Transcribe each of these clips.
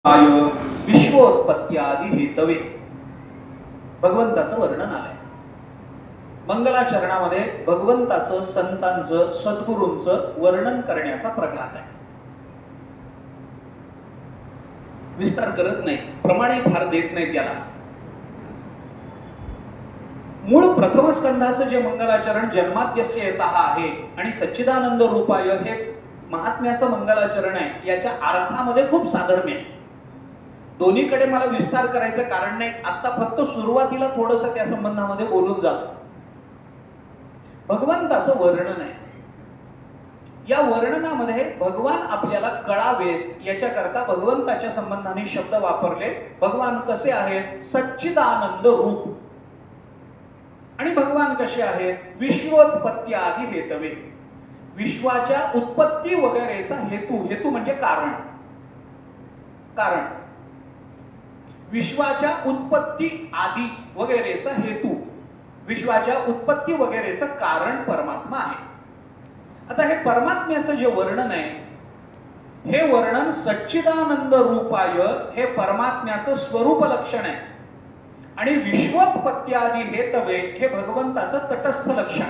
I विश्वोत्पत्त्यादी Hathaway भगवंताचं वर्णन आलंय. मंगलाचरणामध्ये भगवंताचं, संतांचं, सद्गुरूंचं वर्णन करण्याचा प्रघात आहे. विस्तार करत नाही, प्रमाणे फार देत नाही त्याला. मूळ प्रथम स्कंधाचं जे मंगलाचरण जन्माद्यस्य यतः आहे आणि सच्चिदानंद रूपाय हे महात्म्याचं मंगलाचरण आहे, याच्या अर्थामध्ये खूप साधर्म्य आहे. दोन्हीकडे मला विस्तार करायचं कारण नाही, आता फक्त सुरुवातीला थोडंसं त्या संबंधामध्ये बोलून जातो. भगवंताचं वर्णन आहे. या वर्णनामध्ये भगवान आपल्याला कळावेत याच्याकरता भगवंताच्या संबंधाने शब्द वापरले. भगवान कसे आहेत? सच्चिदानंद रूप. आणि भगवान कसे आहेत? विश्वोत्पत्ती आदी हेतवे. विश्वाच्या उत्पत्ती वगैरेचा हेतू, हेतू म्हणजे कारण. कारण विश्वाच्या उत्पत्ती आदी वगैरेचा हेतू, विश्वाच्या उत्पत्ती वगैरेचं कारण परमात्मा आहे. आता हे परमात्म्याचं जे वर्णन आहे, हे वर्णन सच्चिदानंद रूपाय हे परमात्म्याचं स्वरूप लक्षण आहे. आणि विश्वोत्पत्त्यादी हेतवे हे भगवंताचं तटस्थ लक्षण.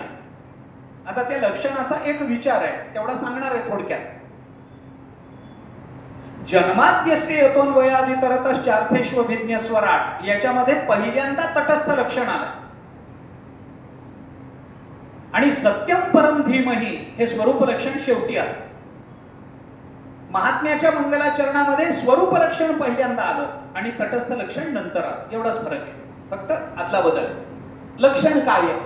आता त्या लक्षणाचा एक विचार आहे, तेवढा सांगणार आहे थोडक्यात. जन्माद्यस्य यतोन्वयादि तरतश्चार्थेष्वभिज्ञस्वराट याच्यामध्ये पहिल्यांदा तटस्थ लक्षण आलं. आणि सत्यम परम धीमहि हे स्वरूप लक्षण शेवटी आलं. महात्म्याच्या मंगलाचरणामध्ये स्वरूप लक्षण पहिल्यांदा आलं आणि तटस्थ लक्षण नंतर आलं. एवढाच फरक आहे, फक्त आदला बदल. लक्षण काय आहे?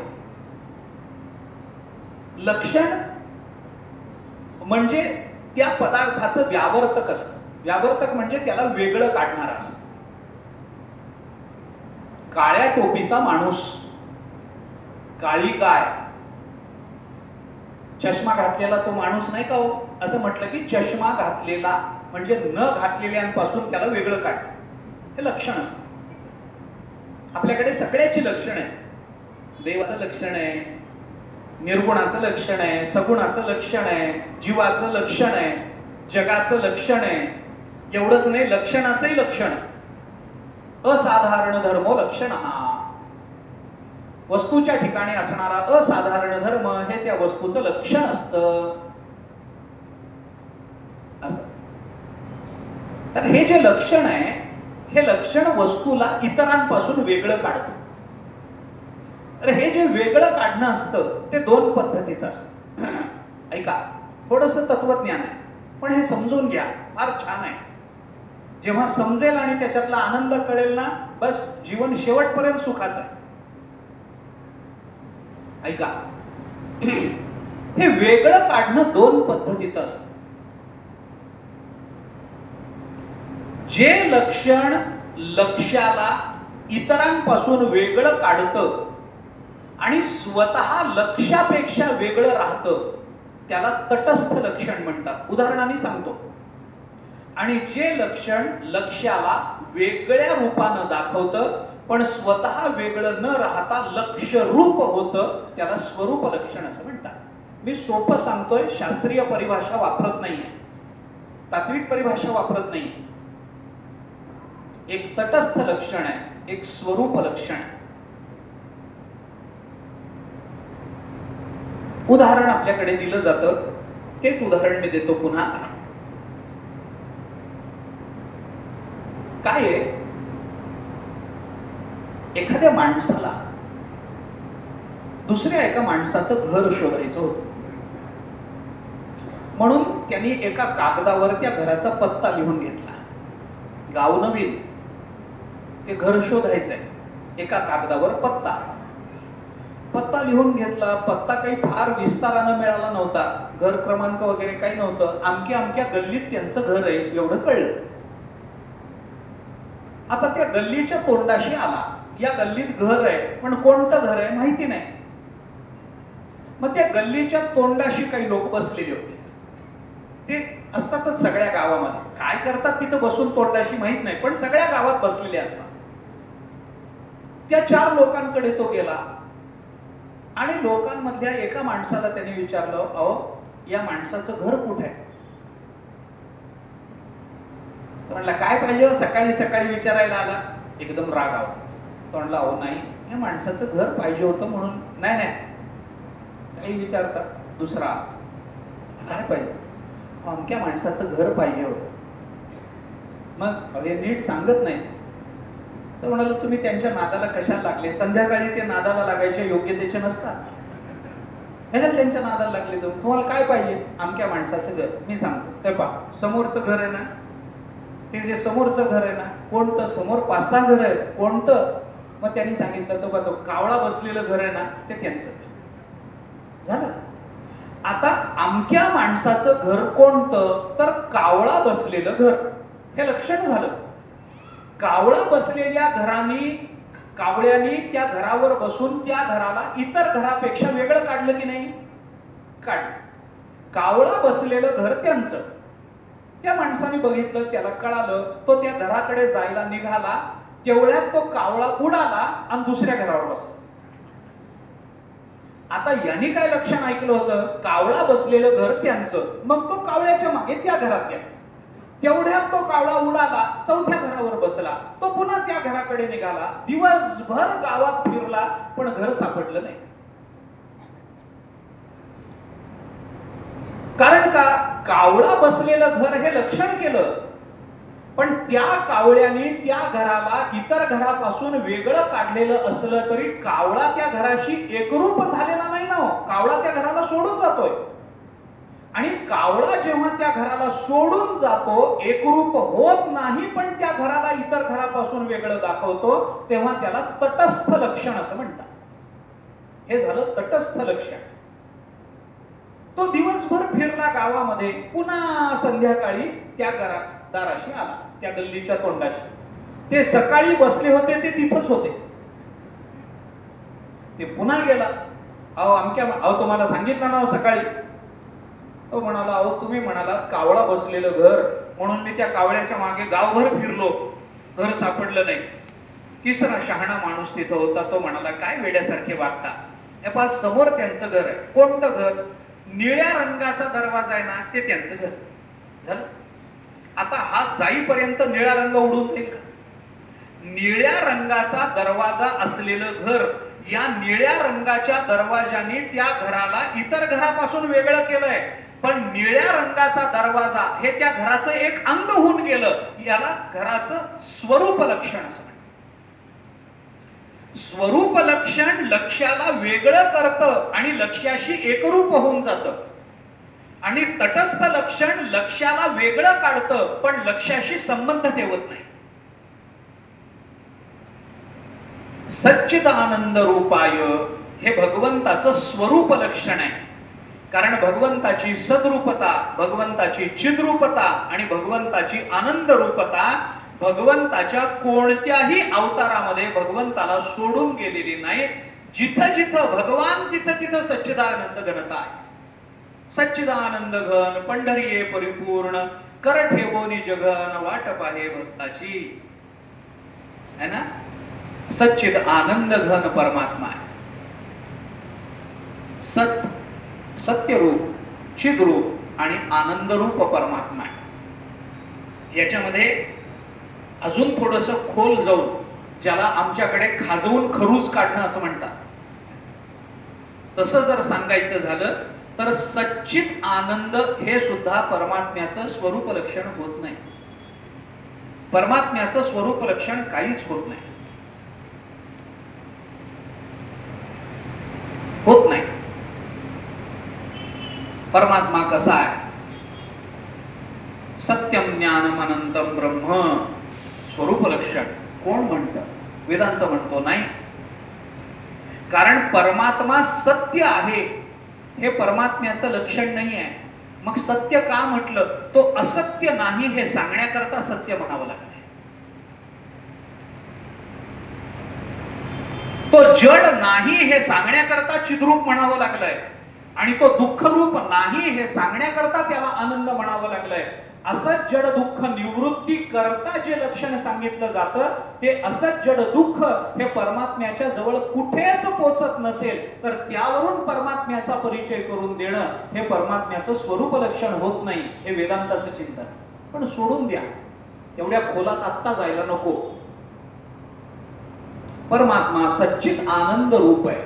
लक्षण म्हणजे त्या पदार्थाचं व्यावर्तक असतं. व्यावर्तक म्हणजे त्याला वेगळं काढणारा असतं. काळ्या टोपीचा माणूस, काळी गाय, चष्मा घातलेला तो माणूस नाही का हो? असं म्हटलं की चष्मा घातलेला म्हणजे न घातलेल्यांपासून त्याला वेगळं काढणं, हे लक्षण असतं. आपल्याकडे सगळ्याची लक्षण आहे. देवाचं लक्षण आहे, निर्गुणाचं लक्षण आहे, सगुणाचं लक्षण आहे, जीवाचं लक्षण आहे, जगाचं लक्षण आहे. एवढंच नाही, लक्षणाचंही लक्षण. असाधारण धर्मो लक्षण हा. वस्तूच्या ठिकाणी असणारा असाधारण धर्म हे त्या वस्तूचं लक्षण असतं. असं तर हे जे लक्षण आहे, हे लक्षण वस्तूला इतरांपासून वेगळं काढतं. तर हे जे वेगळं काढणं असतं ते दोन पद्धतीचं असतं. ऐका, थोडंसं तत्वज्ञान आहे, पण हे समजून घ्या, फार छान आहे. जेव्हा समजेल आणि त्याच्यातला आनंद कळेल ना, बस जीवन शेवटपर्यंत सुखाचं आहे. ऐका, हे वेगळं काढणं दोन पद्धतीचं असतं. जे लक्षण लक्ष्याला इतरांपासून वेगळं काढतं आणि स्वतः लक्ष्यापेक्षा वेगळं राहतं, त्याला तटस्थ लक्षण म्हणतात. उदाहरणाने सांगतो. आणि जे लक्षण लक्ष्याला वेगळ्या रूपानं दाखवतं पण स्वतः वेगळं न राहता लक्ष्य रूप होतं, त्याला स्वरूप लक्षण असं म्हणतात. मी सोपं सांगतोय, शास्त्रीय परिभाषा वापरत नाहीये, तात्विक परिभाषा वापरत नाही. एक तटस्थ लक्षण आहे, एक स्वरूप लक्षण आहे. उदाहरण आपल्याकडे दिलं जातं, तेच उदाहरण मी देतो पुन्हा. काय आहे, एखाद्या माणसाला दुसऱ्या एका माणसाचं घर शोधायचं होतं. म्हणून त्यांनी एका कागदावर त्या घराचा पत्ता लिहून घेतला. गाव नवीन, ते घर शोधायचंय, एका कागदावर पत्ता लिहून घेतला. पत्ता काही फार विस्तारानं मिळाला नव्हता, घर क्रमांक वगैरे काही नव्हतं. अमक्या गल्लीत त्यांचं घर आहे एवढं कळलं. आता त्या गल्लीच्या तोंडाशी आला. या गल्लीत घर आहे, पण कोणतं घर आहे माहिती नाही. मग त्या गल्लीच्या तोंडाशी काही लोक बसलेले होते. ते असतातच सगळ्या गावामध्ये. काय करतात तिथं बसून तोंडाशी माहित नाही, पण सगळ्या गावात बसलेले असतात. त्या 4 लोकांकडे तो गेला आणि लोकांमधल्या एका माणसाला त्याने विचारलं, अहो या माणसाचं घर कुठे आहे? तो म्हणला काय पाहिजे हो? सकाळी सकाळी विचारायला आला. एकदम राग आला. तो म्हणला अहो नाही, या माणसाचं घर पाहिजे होतं म्हणून. नाही नाही, काही विचारता. दुसरा काय पाहिजे? अमक्या माणसाचं घर पाहिजे होतं. मग हे नीट सांगत नाही. तर म्हणाला तुम्ही त्यांच्या नादाला कशाला लागले? संध्याकाळी ते नादाला लागायच्या योग्यतेचे नसतात. ह्याच्यात त्यांच्या नादाला लागले. तुम्हाला काय पाहिजे? अमक्या माणसाचं घर. मी सांगतो. ते पहा, समोरचं घर आहे ना, ते जे समोरचं घर आहे ना, कोणतं? समोर 5-6 घर आहेत. कोणतं? मग त्यांनी सांगितलं तर बघा, कावळा बसलेलं घर आहे ना, ते त्यांचं झालं. आता अमक्या माणसाचं घर कोणतं? तर कावळा बसलेलं घर. हे लक्षण झालं. कावळा बसलेल्या कावळ्यानी त्या घरावर बसून त्या घराला इतर घरापेक्षा वेगळं काढलं की नाही? काढलं. कावळा बसलेलं घर त्यांचं. त्या माणसाने बघितलं, त्याला कळालं, तो त्या घराकडे जायला निघाला. तेवढ्यात तो कावळा उडाला आणि दुसऱ्या घरावर बसला. आता यांनी काय लक्षण ऐकलं होतं? कावळा बसलेलं घर त्यांचं. मग तो कावळ्याच्या मागे त्या घरात गेला. तेवढ्यात तो कावळा उडाला, चौथ्या घरावर बसला. तो पुन्हा त्या घराकडे निघाला. दिवसभर गावात फिरला, पण घर सापडलं नाही. कारण का? कावळा बसलेलं घर हे लक्षण केलं, पण त्या कावळ्याने त्या घराला इतर घरापासून वेगळं काढलेलं असलं तरी कावळा त्या घराशी एकरूप झालेला नाही ना. कावळा त्या घराला सोडून जातोय. आणि कावळा जेव्हा त्या घराला सोडून जातो, एकरूप होत नाही, पण त्या घराला इतर घरापासून वेगळं दाखवतो, तेव्हा त्याला तटस्थ लक्षण असं म्हणतात. हे झालं तटस्थ लक्षण. तो दिवसभर फिरला गावामध्ये, पुन्हा संध्याकाळी त्या दाराशी आला, त्या गल्लीच्या तोंडाशी. ते सकाळी बसले होते ते तिथंच होते. ते पुन्हा गेला. अहो तुम्हाला सांगितलं ना सकाळी. तो म्हणाला अहो तुम्ही म्हणालात कावळा बसलेलं घर, म्हणून मी त्या कावळ्याच्या मागे गावभर फिरलो, घर सापडलं नाही. तिसरा शहाणा माणूस तिथं होता. तो म्हणाला काय वेड्यासारखे वागता? हे पहा, समोर त्यांचं घर आहे. कोणतं घर? निळ्या रंगाचा दरवाजा आहे ना, ते त्यांचं घर झालं. आता हा जाईपर्यंत निळा रंग उडून जाईल का? निळ्या रंगाचा दरवाजा असलेलं घर, या निळ्या रंगाच्या दरवाजाने त्या घराला इतर घरापासून वेगळं केलंय. पण निळ्या रंगाचा दरवाजा हे त्या घराचं एक अंग होऊन गेलं. याला घराचं स्वरूप लक्षण असं म्हणतात. स्वरूप लक्षण लक्ष्याला वेगळं करतं आणि लक्ष्याशी एकरूप होऊन जातं. आणि तटस्थ लक्षण लक्ष्याला वेगळं काढतं, पण लक्ष्याशी संबंध ठेवत नाही. सच्चिदानंद रूपाय हे भगवंताचं स्वरूप लक्षण आहे. कारण भगवंताची सद्रूपता, भगवंताची चिद्रूपता आणि भगवंताची आनंद रूपता भगवंताच्या कोणत्याही अवतारामध्ये भगवंताला सोडून गेलेली नाही. जिथं जिथं भगवान तिथं तिथं सच्चिदानंद घनता आहे. सच्चिदानंद घन पंढरीये परिपूर्ण, कर ठेवोनी जगन वाट पाहे भक्ताची. है ना? सच्चिद आनंद घन परमात्मा आहे. सत्य रूप, चिद रूप आणि आनंद रूप परमात्मा आहे. याच्यामध्ये अजून थोडस खोल जाऊन, ज्याला आमच्याकडे खाजवून खरूज काढणं असं म्हणतात, तसं जर सांगायचं झालं तर सच्चित आनंद हे सुद्धा परमात्म्याचं स्वरूप लक्षण होत नाही. परमात्म्याचं स्वरूप लक्षण काहीच होत नाही. होत नाही. परमात्मा कसा आहे? सत्यम ज्ञानम अनंतम ब्रह्म. स्वरूप लक्षण कोण म्हणतं? वेदांत म्हणतो नाही. कारण परमात्मा सत्य आहे हे परमात्म्याचं लक्षण नाही आहे. मग सत्य का म्हटलं? तो असत्य नाही हे सांगण्याकरता सत्य म्हणावं लागलं. तो जड नाही हे सांगण्याकरता चिद्रूप म्हणावं लागलंय. आणि तो दुःखरूप नाही हे सांगण्याकरता त्याला आनंद म्हणावं लागलंय. असत जड दुःख निवृत्ती करता जे लक्षण सांगितलं जातं, ते असत जड दुःख हे परमात्म्याच्या जवळ कुठेच पोचत नसेल तर त्यावरून परमात्म्याचा परिचय करून देणं हे परमात्म्याचं स्वरूप लक्षण होत नाही. हे वेदांताचं चिंतन. पण सोडून द्या, एवढ्या खोलात आत्ता जायला नको. परमात्मा सच्चित आनंद रूप आहे.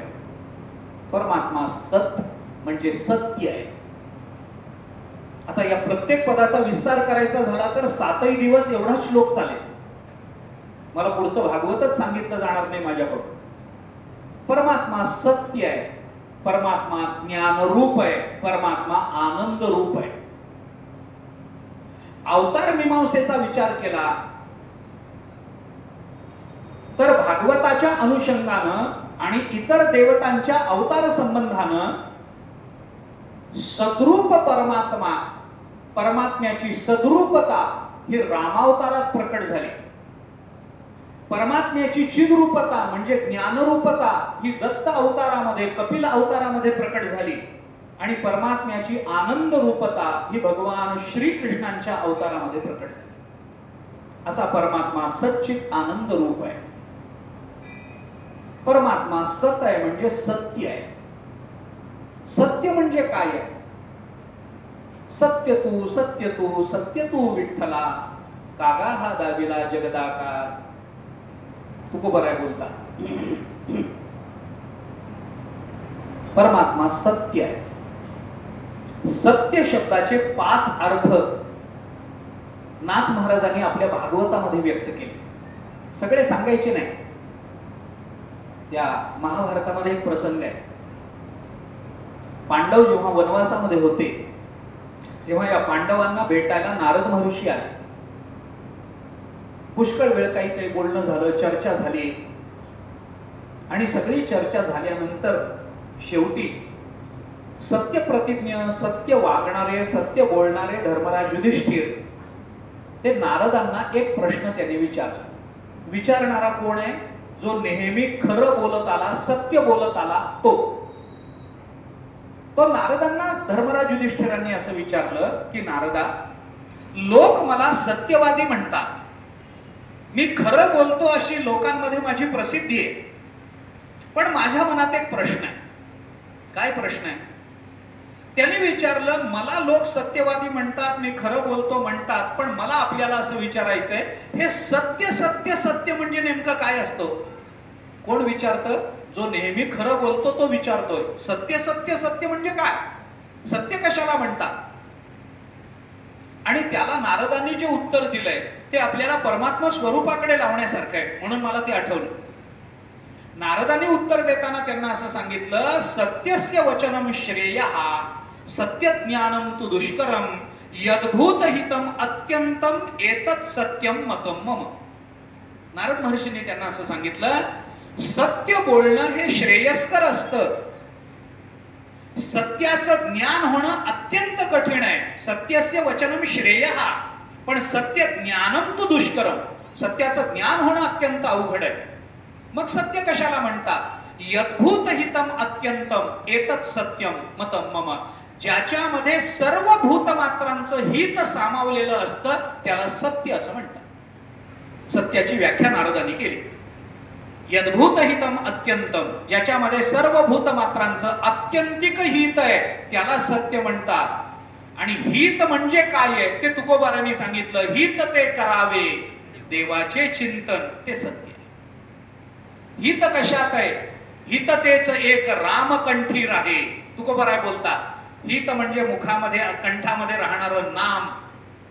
परमात्मा सत म्हणजे सत्य आहे. आता या प्रत्येक पदाचा विस्तार करायचा झाला तर 7 दिवस एवढा श्लोक चालेल. मला पुढचं भागवतच सांगितलं जाणार नाही माझ्याकडून. परमात्मा सत्य आहे, परमात्मा ज्ञान रूप आहे, परमात्मा आनंद रूप आहे. अवतार मीमांसेचा विचार केला तर भागवताच्या अनुषंगानं आणि इतर देवतांच्या अवतार संबंधानं सद्रूप परमात्मा, परमात्म्याची सद्रूपता ही रामावतारात प्रकट झाली. परमात्म्याची चिद्रूपता म्हणजे ज्ञानरूपता ही दत्त अवतारामध्ये, कपिल अवतारामध्ये प्रकट झाली. आणि परमात्म्याची आनंद रूपता ही भगवान श्रीकृष्णांच्या अवतारामध्ये प्रकट झाली. असा परमात्मा सच्चित आनंद रूप आहे. परमात्मा सत आहे म्हणजे सत्य आहे. सत्य म्हणजे काय आहे? सत्य तू सत्य तू सत्य तू विठ्ठला, कागा हा दाविला जगदाकार. तुको बराय बोलता. परमात्मा सत्य आहे. सत्य शब्दाचे 5 अर्थ नाथ महाराजांनी आपल्या भागवतामध्ये व्यक्त केले. सगळे सांगायचे नाही. त्या महाभारतामध्ये एक प्रसंग आहे. पांडव जेव्हा वनवासामध्ये होते तेव्हा या पांडवांना भेटायला नारद महर्षी आले. पुष्कळ वेळ काही काही बोलणं झालं, चर्चा झाली. आणि सगळी चर्चा झाल्यानंतर शेवटी सत्य प्रतिज्ञ, सत्य वागणारे, सत्य बोलणारे धर्मराज युधिष्ठिर ते नारदांना एक प्रश्न त्यांनी विचारला. विचारणारा कोण आहे? जो नेहमी खरं बोलत आला, सत्य बोलत आला तो. नारदांना धर्मराज युधिष्ठिरांनी असं विचारलं की नारदा, लोक मला सत्यवादी म्हणतात, मी खरं बोलतो अशी लोकांमध्ये माझी प्रसिद्धी आहे. पण माझ्या मनात एक प्रश्न आहे. काय प्रश्न आहे? त्यांनी विचारलं, मला लोक सत्यवादी म्हणतात, मी खरं बोलतो म्हणतात, पण मला आपल्याला असं विचारायचंय, हे सत्य सत्य सत्य म्हणजे नेमकं काय असतो? कोण विचारतं? जो नेहमी खरं बोलतो तो विचारतोय, सत्य सत्य सत्य म्हणजे काय? सत्य कशाला म्हणतात? आणि त्याला नारदांनी जे उत्तर दिलंय ते आपल्याला परमात्मा स्वरूपाकडे लावण्यासारखं आहे. म्हणून मला ते आठवलं. नारदांनी उत्तर देताना त्यांना असं सांगितलं, सत्यस्य वचनम श्रेयः सत्य ज्ञानम तु दुष्करम यद्भूत हितम अत्यंतम एतत् सत्यम मतम मम. नारद महर्षींनी त्यांना असं सांगितलं, सत्य बोलणं हे श्रेयस्कर असतं. सत्याचं ज्ञान होणं अत्यंत कठीण आहे. सत्यस्य वचनम श्रेयः, पण सत्य ज्ञानम तु दुष्करम, सत्याचं ज्ञान होणं अत्यंत अवघड आहे. मग सत्य कशाला म्हणतात? यद्भूत हितम अत्यंतम एतत् सत्यम मतम मम, ज्याच्यामध्ये सर्व भूतमात्रांचं हित सामावलेलं असतं त्याला सत्य असं म्हणतात. सत्याची व्याख्या नारदांनी केली. यद्भूत हितम अत्यंतम, ज्याच्यामध्ये सर्व भूतमात्रांचं आत्यंतिक हित आहे त्याला सत्य म्हणतात. आणि हित म्हणजे काय आहे ते तुकोबारांनी सांगितलं. हित ते करावे देवाचे चिंतन, ते सत्य. हित कशात आहे? हित तेच एक रामकंठी राहे. तुकोबाराय बोलतात, हित म्हणजे मुखामध्ये कंठामध्ये राहणारं नाम,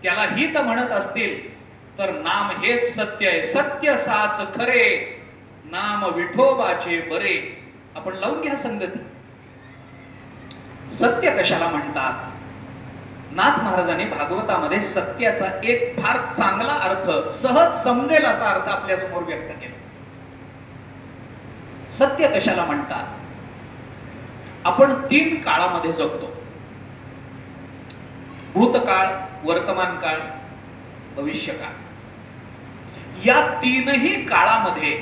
त्याला हित म्हणत असतील तर नाम हेच सत्य आहे. सत्य साच खरे नाम विठोबाचे बरे. आपण लावून घ्या संगती. सत्य कशाला म्हणतात? नाथ महाराजांनी भागवतामध्ये सत्याचा एक फार चांगला अर्थ, सहज समजेल असा अर्थ आपल्या समोर व्यक्त केला. सत्य कशाला म्हणतात? आपण 3 काळामध्ये जगतो. भूतकाळ, वर्तमान काळ, भविष्यकाळ. या 3ही काळामध्ये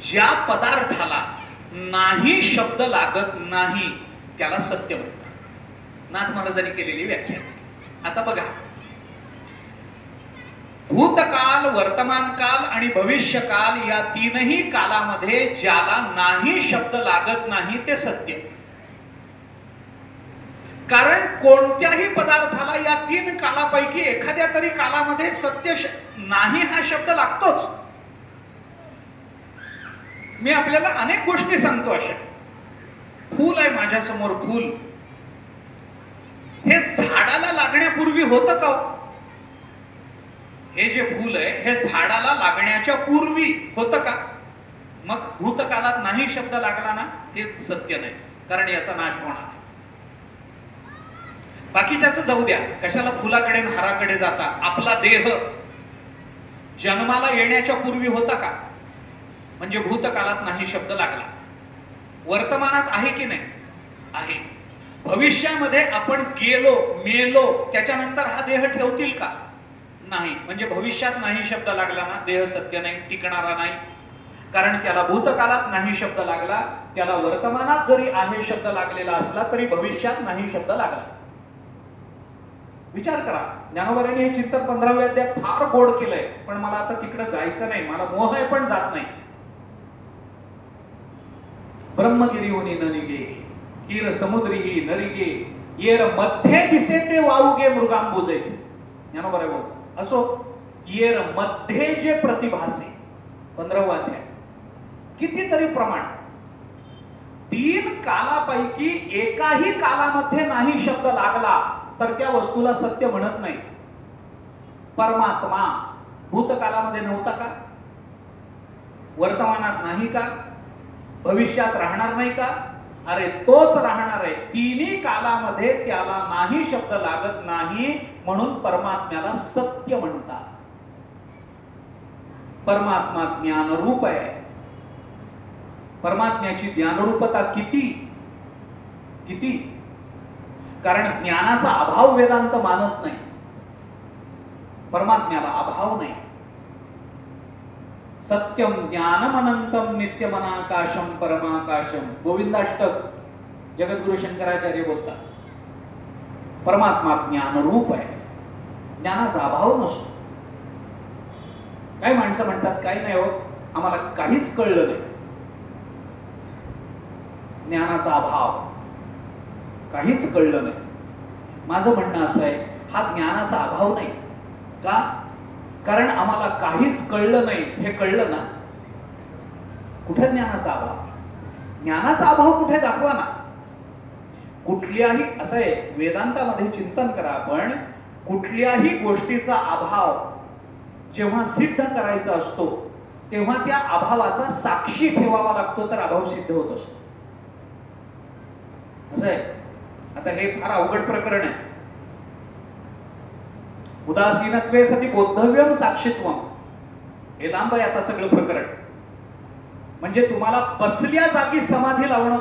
ज्या पदार्थाला नाही शब्द लागत नाही त्याला सत्य म्हणतात. नाथ महाराजांनी केलेली व्याख्या. आता बघा, भूतकाल, वर्तमान काल आणि भविष्यकाल या 3ही कालामध्ये ज्याला नाही शब्द लागत नाही ते सत्य. कारण कोणत्याही पदार्थाला या तीन कालापैकी एखाद्या तरी कालामध्ये सत्य नाही हा शब्द लागतोच. मी आपल्याला अनेक गोष्टी सांगतो अशा. फूल आहे माझ्या समोर, फूल हे झाडाला लागण्यापूर्वी होतं का? हे जे फूल आहे हे झाडाला लागण्याच्या पूर्वी होतं का? मग भूतकालात नाही शब्द लागला ना, हे सत्य नाही, कारण याचा नाश होणार. बाकीच्याच जाऊ द्या, कशाला फुलाकडे हाराकडे जाता. आपला देह जन्माला येण्याच्या पूर्वी होता का? म्हणजे भूतकालात नाही शब्द लागला. वर्तमानात आहे की नाही? आहे. भविष्यामध्ये आपण गेलो, मेलो, त्याच्यानंतर हा देह ठेवतील का? नाही. म्हणजे भविष्यात नाही शब्द लागला ना, देह सत्य नाही, टिकणारा नाही. कारण त्याला भूतकालात नाही शब्द लागला, त्याला वर्तमानात जरी आहे शब्द लागलेला असला तरी भविष्यात नाही शब्द लागला. विचार करा. ज्ञानोबांनी हे चिंतन 15व्या अध्यायात फार गोड केलंय, पण मला आता तिकडे जायचं नाही, मला मोह आहे पण जात नाही. ब्रह्मगिरीहुनी ननिगे कीर समुद्री नरिगे येर मध्ये दिसे ते वाऊगे मृगांबुजैसे. ज्ञानोबा बोल असो, येर मध्ये जे प्रतिभासे. 15वा अध्याय. कितीतरी प्रमाण. तीन कालापैकी एकाही कालामध्ये नाही शब्द लागला तर त्या वस्तूला सत्य म्हणत नाही. परमात्मा भूतकालामध्ये नव्हता का? वर्तमानात नाही का? भविष्यात राहणार नाही का? अरे तोच राहणार आहे. तिन्ही कालामध्ये त्याला नाही शब्द लागत नाही, म्हणून परमात्म्याला सत्य म्हणतात. परमात्मा ज्ञानरूप आहे. परमात्म्याची ज्ञानरूपता किती किती, कारण ज्ञानाचा अभाव वेदांत मानत नाही. परमात्म्याला अभाव नाही. सत्यम ज्ञानमनंतम नित्यमनाकाशम परमाकाशम. गोविंदाष्टक जगद्गुरु शंकराचार्य बोलतात. परमात्मा ज्ञानरूप आहे, ज्ञानाचा अभाव नसतो. काही माणसं म्हणतात काही नाही हो, आम्हाला काहीच कळलं नाही. ज्ञानाचा अभाव, काहीच कळलं नाही. माझं म्हणणं असं आहे, हा ज्ञानाचा अभाव नाही का? कारण आम्हाला काहीच कळलं नाही हे कळलं ना. कुठे ज्ञानाचा अभाव? ज्ञानाचा अभाव कुठे दाखवा ना. कुठल्याही, असं आहे वेदांतामध्ये चिंतन करा आपण, कुठल्याही गोष्टीचा अभाव जेव्हा सिद्ध करायचा असतो तेव्हा त्या अभावाचा साक्षी ठेवावा लागतो, तर अभाव सिद्ध होत असतो. असं आहे. आता हे फार अवघड प्रकरण आहे. उदासीनत्वे सती बोद्धव्यम साक्षित्वम. हे लांब आहे आता सगळं प्रकरण. म्हणजे तुम्हाला बसल्या जागी समाधी लावणं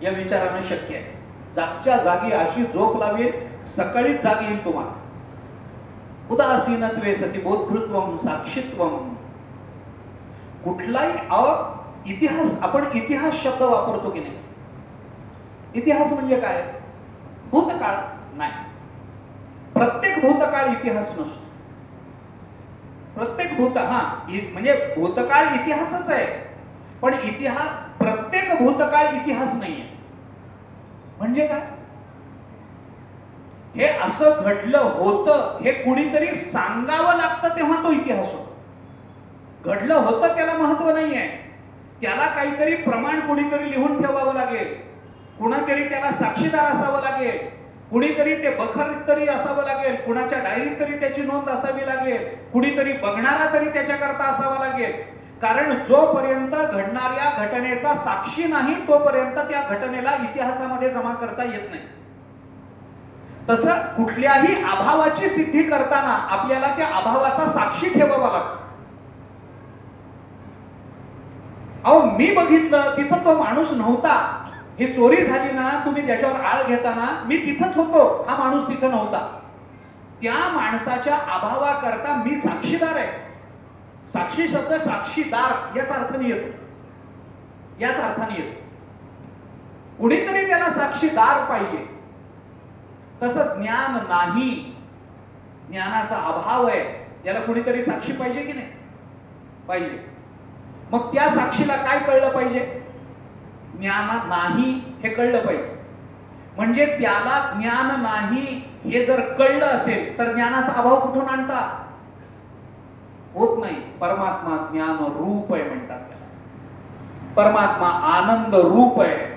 या विचारानं शक्य आहे. जागच्या जागी अशी झोप लावेल, सकाळीच जाग येईल तुम्हाला. उदासीनत्वे सती बोद्धृत्वम साक्षित्वम. कुठलाही इतिहास, आपण इतिहास शब्द वापरतो की नाही? इतिहास म्हणजे काय? भूतकाळ नाही. प्रत्येक भूतकाळ इतिहास नसतो. प्रत्येक म्हणजे भूतकाळ इतिहासच आहे, पण इतिहास, प्रत्येक भूतकाळ इतिहास नाहीये. म्हणजे काय? हे असं घडलं होतं हे कुणीतरी सांगावं लागतं तेव्हा तो इतिहास होतो. घडलं होतं त्याला महत्व नाहीये. त्याला काहीतरी प्रमाण कुणीतरी लिहून ठेवावं लागेल, कुणातरी त्याला साक्षीदार असावं लागेल, कुणीतरी ते बखर तरी असावं लागेल, कुणाच्या डायरीत तरी त्याची नोंद असावी लागेल, कुणीतरी बघणारा तरी त्याच्याकरता असावा लागेल. कारण जोपर्यंत घडणाऱ्या घटनेचा साक्षी नाही तोपर्यंत त्या घटनेला इतिहासामध्ये जमा करता येत नाही. तसं कुठल्याही अभावाची सिद्धी करताना आपल्याला त्या अभावाचा साक्षी ठेवावा लागतो. अहो मी बघितलं तिथं तो माणूस नव्हता, ही चोरी झाली ना, तुम्ही त्याच्यावर आळ घेताना मी तिथंच होतो, हा माणूस तिथं नव्हता. त्या माणसाच्या अभावाकरता मी साक्षीदार आहे. साक्षी शब्द साक्षीदार याचा अर्थाने येतो, याच अर्थाने येतो. कुणीतरी त्याला साक्षीदार पाहिजे. तसं ज्ञान नाही, ज्ञानाचा अभाव आहे, याला कुणीतरी साक्षी पाहिजे की नाही? पाहिजे. मग त्या साक्षीला काय कळलं पाहिजे? ज्ञान नाही हे कळलं पाहिजे. म्हणजे त्याला ज्ञान नाही हे जर कळलं असेल तर ज्ञानाचा अभाव कुठून आणता? होत नाही. परमात्मा ज्ञान रूप आहे म्हणतात त्याला. परमात्मा आनंद रूप आहे.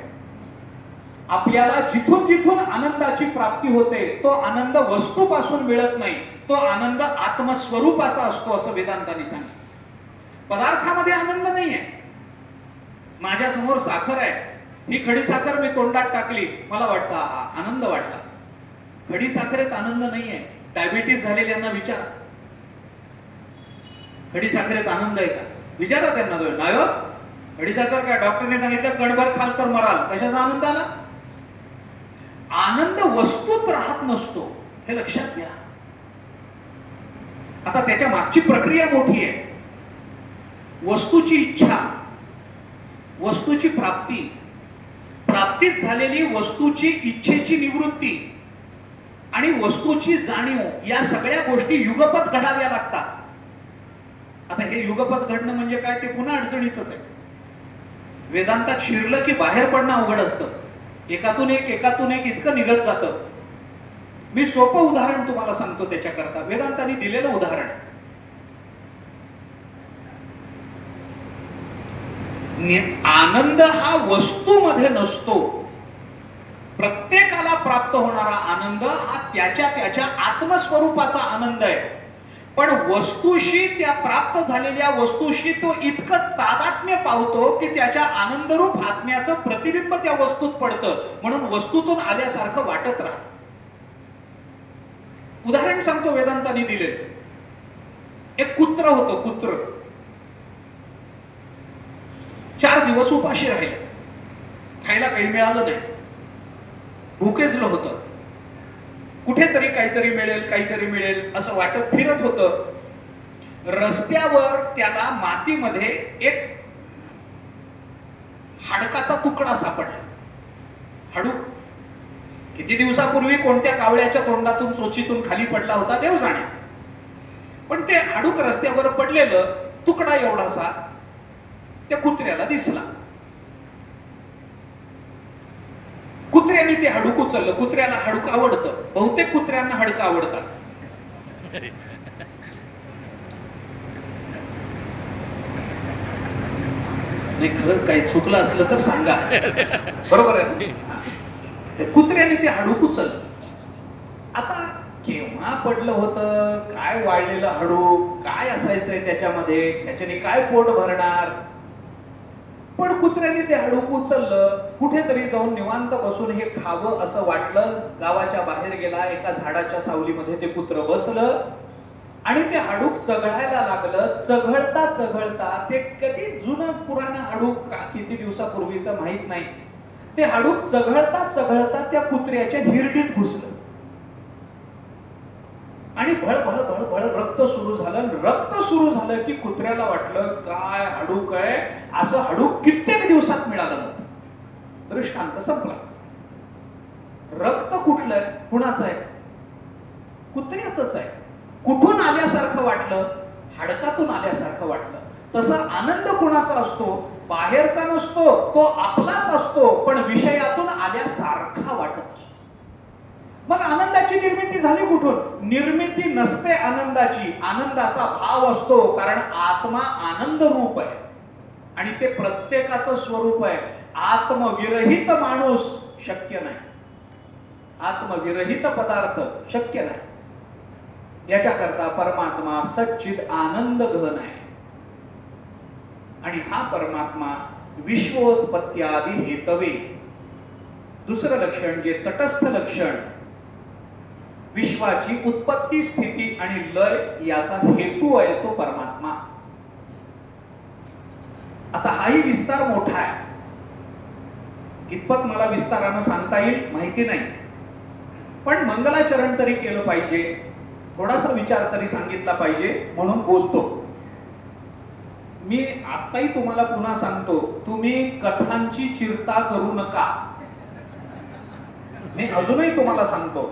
आपल्याला जिथून जिथून आनंदाची प्राप्ती होते तो आनंद वस्तूपासून मिळत नाही, तो आनंद आत्मस्वरूपाचा असतो असं वेदांतांनी सांगितलं. पदार्थामध्ये आनंद नाही आहे. माझ्या समोर साखर आहे, ही खडी साखर मी तोंडात टाकली, मला वाटतं हा आनंद वाटला. खडी साखरेत आनंद नाहीये. डायबिटीस झालेल्यांना विचारा, खडी साखरेत आनंद आहे का? विचारा त्यांना. नाही हो, खडी साखर काय, डॉक्टरने सांगितलं कणभर खाल तर मराल. कशाचा आनंद आला? आनंद वस्तूत राहत नसतो, हे लक्षात घ्या. आता त्याच्या मागची प्रक्रिया मोठी आहे. वस्तूची इच्छा, वस्तूची प्राप्ती, प्राप्तीत झालेली वस्तूची इच्छेची निवृत्ती आणि वस्तूची जाणीव, या सगळ्या गोष्टी युगपत घडाव्या लागतात. आता हे युगपत घडणं म्हणजे काय, ते पुन्हा अडचणीच आहे. वेदांतात शिरलं की बाहेर पडणं अवघड असतं. एकातून एक इतकं निघत जातं. मी सोपं उदाहरण तुम्हाला सांगतो त्याच्याकरता. वेदांतांनी दिलेलं उदाहरण, आनंद हा वस्तूमध्ये नसतो. प्रत्येकाला प्राप्त होणारा आनंद हा त्याच्या त्याच्या आत्मस्वरूपाचा आनंद आहे. पण वस्तूशी, त्या प्राप्त झालेल्या वस्तूशी तो इतकं तादात्म्य पावतो की त्याच्या आनंदरूप आत्म्याचं प्रतिबिंब त्या वस्तूत पडतं, म्हणून वस्तूतून आल्यासारखं वाटत राहतं. उदाहरण सांगतो वेदांतांनी दिले. एक कुत्र होतं. कुत्र 4 दिवस उपाशी राहिले, खायला काही मिळालं नाही, भुकेजलं होतं. कुठेतरी काहीतरी मिळेल, काहीतरी मिळेल असं वाटत फिरत होतं. रस्त्यावर त्याला मातीमध्ये एक हाडकाचा तुकडा सापडला. हाडूक किती दिवसापूर्वी कोणत्या कावळ्याच्या तोंडातून, चोचीतून खाली पडला होता देव जाणे. पण ते हाडूक रस्त्यावर पडलेलं, तुकडा एवढासा त्या कुत्र्याला दिसला. कुत्र्याने ते हाडूक उचललं. कुत्र्याला हाडूक आवडतं. बहुतेक कुत्र्यांना हाडकं आवडतात. नाही, खरं काही चुकलं असलं तर सांगा. बरोबर आहे. कुत्र्याने ते हाडूक उचललं. आता केव्हा पडलं होतं, काय वाळलेलं हाडूक, काय असायचंय त्याच्यामध्ये, त्याच्याने काय पोट भरणार. पण कुत्र्याने ते हाडूक उचललं. कुठेतरी जाऊन निवांत बसून हे खावं असं वाटलं. गावाच्या बाहेर गेला. एका झाडाच्या सावलीमध्ये ते कुत्र बसलं आणि ते हाडूक चघळायला लागलं. चघळता चघळता ते कधी जुनं पुराणं हाडूक, किती दिवसापूर्वीचं माहित नाही, ते हाडूक चघळता चघळता त्या कुत्र्याच्या हिरडीत घुसलं आणि भळ भळ भळ भळ रक्त सुरू झालं. रक्त सुरू झालं की कुत्र्याला वाटलं काय हाडूक आहे, असं हाडूक कित्येक दिवसात मिळालं नव्हतं. दृष्टांत संपला. रक्त कुठलंय, कुणाचं आहे? कुत्र्याचंच आहे. कुठून आल्यासारखं वाटलं? हाडकातून आल्यासारखं वाटलं. तसं आनंद कुणाचा असतो? बाहेरचा नसतो, तो आपलाच असतो, पण विषयातून आल्यासारखा वाटत असतो. मग आनंदाची निर्मिती झाली कुठून? निर्मिती नसते आनंदाची. आनंदाचा भाव असतो, कारण आत्मा आनंद रूप आहे आणि ते प्रत्येकाचं स्वरूप आहे. आत्मविरहित माणूस शक्य नाही. आत्मविरहित पदार्थ शक्य नाही. याच्याकरता परमात्मा सच्चिद आनंद घन आहे आणि हा परमात्मा विश्वोत्पत्त्यादी हेतवे. दुसरं लक्षण जे तटस्थ लक्षण, विश्वाची उत्पत्ती, स्थिती आणि लय याचा हेतू आहे तो परमात्मा. आता हाही विस्तार मोठा आहे. कितपत मला विस्तारानं सांगता येईल माहिती नाही, पण मंगलाचरण तरी केलं पाहिजे, थोडासा विचार तरी सांगितला पाहिजे म्हणून बोलतो. मी आताही तुम्हाला पुन्हा सांगतो, तुम्ही कथांची चिंता करू नका. मी अजूनही तुम्हाला सांगतो,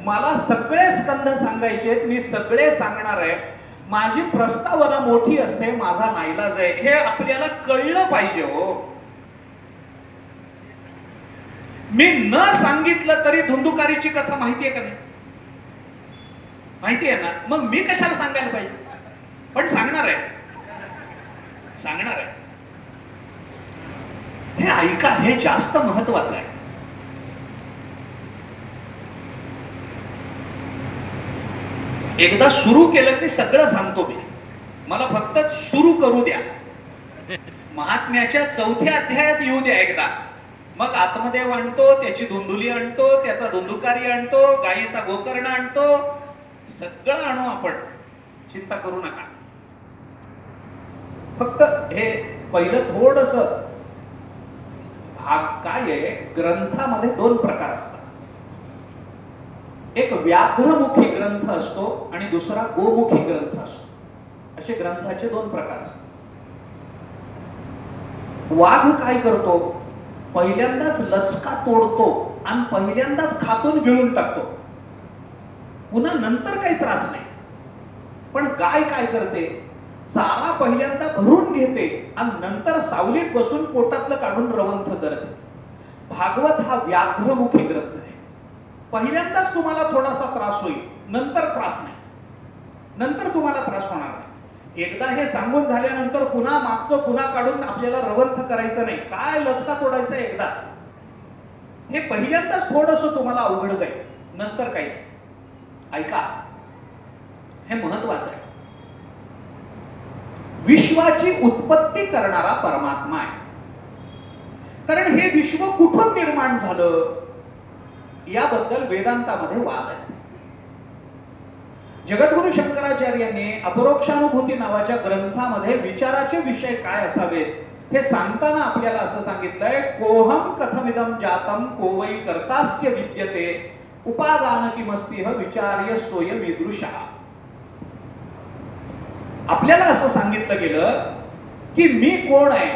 मला सगळे स्कंध सांगायचे, मी सगळे सांगणार आहे. माझी प्रस्तावना मोठी असते, माझा नाईलाज आहे, हे आपल्याला कळलं पाहिजे. हो, मी न सांगितलं तरी धुंदुकारीची कथा माहिती आहे का नाही? माहिती आहे ना? मग मी कशाला सांगायला पाहिजे? पण सांगणार आहे, सांगणार आहे. हे ऐका, हे जास्त महत्वाचं आहे. एकदा सुरू केलं की सगळं सांगतो मी. मला फक्त सुरू करू द्या. महात्म्याच्या 4थ्या अध्यायात येऊ द्या एकदा. मग आत्मदेव आणतो, त्याची धुंदुली आणतो, त्याचा धुंदुकारी आणतो, गायीचा गोकर्ण आणतो, सगळं आणू आपण, चिंता करू नका. फक्त हे पहिलं थोडस भाग काय आहे, ग्रंथामध्ये 2 प्रकार असतात. एक व्याघ्रमुखी ग्रंथ असतो आणि दुसरा गोमुखी ग्रंथ असतो. असे ग्रंथाचे 2 प्रकार असतात. वाघ काय करतो, पहिल्यांदाच लचका तोडतो आणि पहिल्यांदाच खातून गिळून टाकतो, पुन्हा नंतर काही त्रास नाही. पण गाय काय करते, चारा पहिल्यांदा भरून घेते आणि नंतर सावलीत बसून पोटातलं काढून रवंथ करते. भागवत हा व्याघ्रमुखी ग्रंथ आहे. पहिल्यांदाच तुम्हाला थोडासा त्रास होईल, नंतर त्रास नाही, नंतर तुम्हाला त्रास होणार नाही. एकदा हे सांगून झाल्यानंतर पुन्हा मागचं पुन्हा काढून आपल्याला रवंथ करायचं नाही, काय लचका तोडायचा एकदाच. हे पहिल्यांदाच थोडंसं तुम्हाला अवघड जाईल, नंतर काही. ऐका, हे महत्वाचं आहे. विश्वाची उत्पत्ती करणारा परमात्मा आहे. कारण हे विश्व कुठून निर्माण झालं याबद्दल वेदांतामध्ये वाद आहे. जगद्गुरु शंकराचार्यांनी अपरोक्षानुभूती नावाच्या ग्रंथामध्ये विचाराचे विषय काय असावेत हे सांगताना आपल्याला असं सांगितलंय, कोहम कथमिदम जातम कोवै कर्तास्य विद्यते उपादान किमस्तिह विचार्य सोय विदृशः. आपल्याला असं सांगितलं गेलं की मी कोण आहे,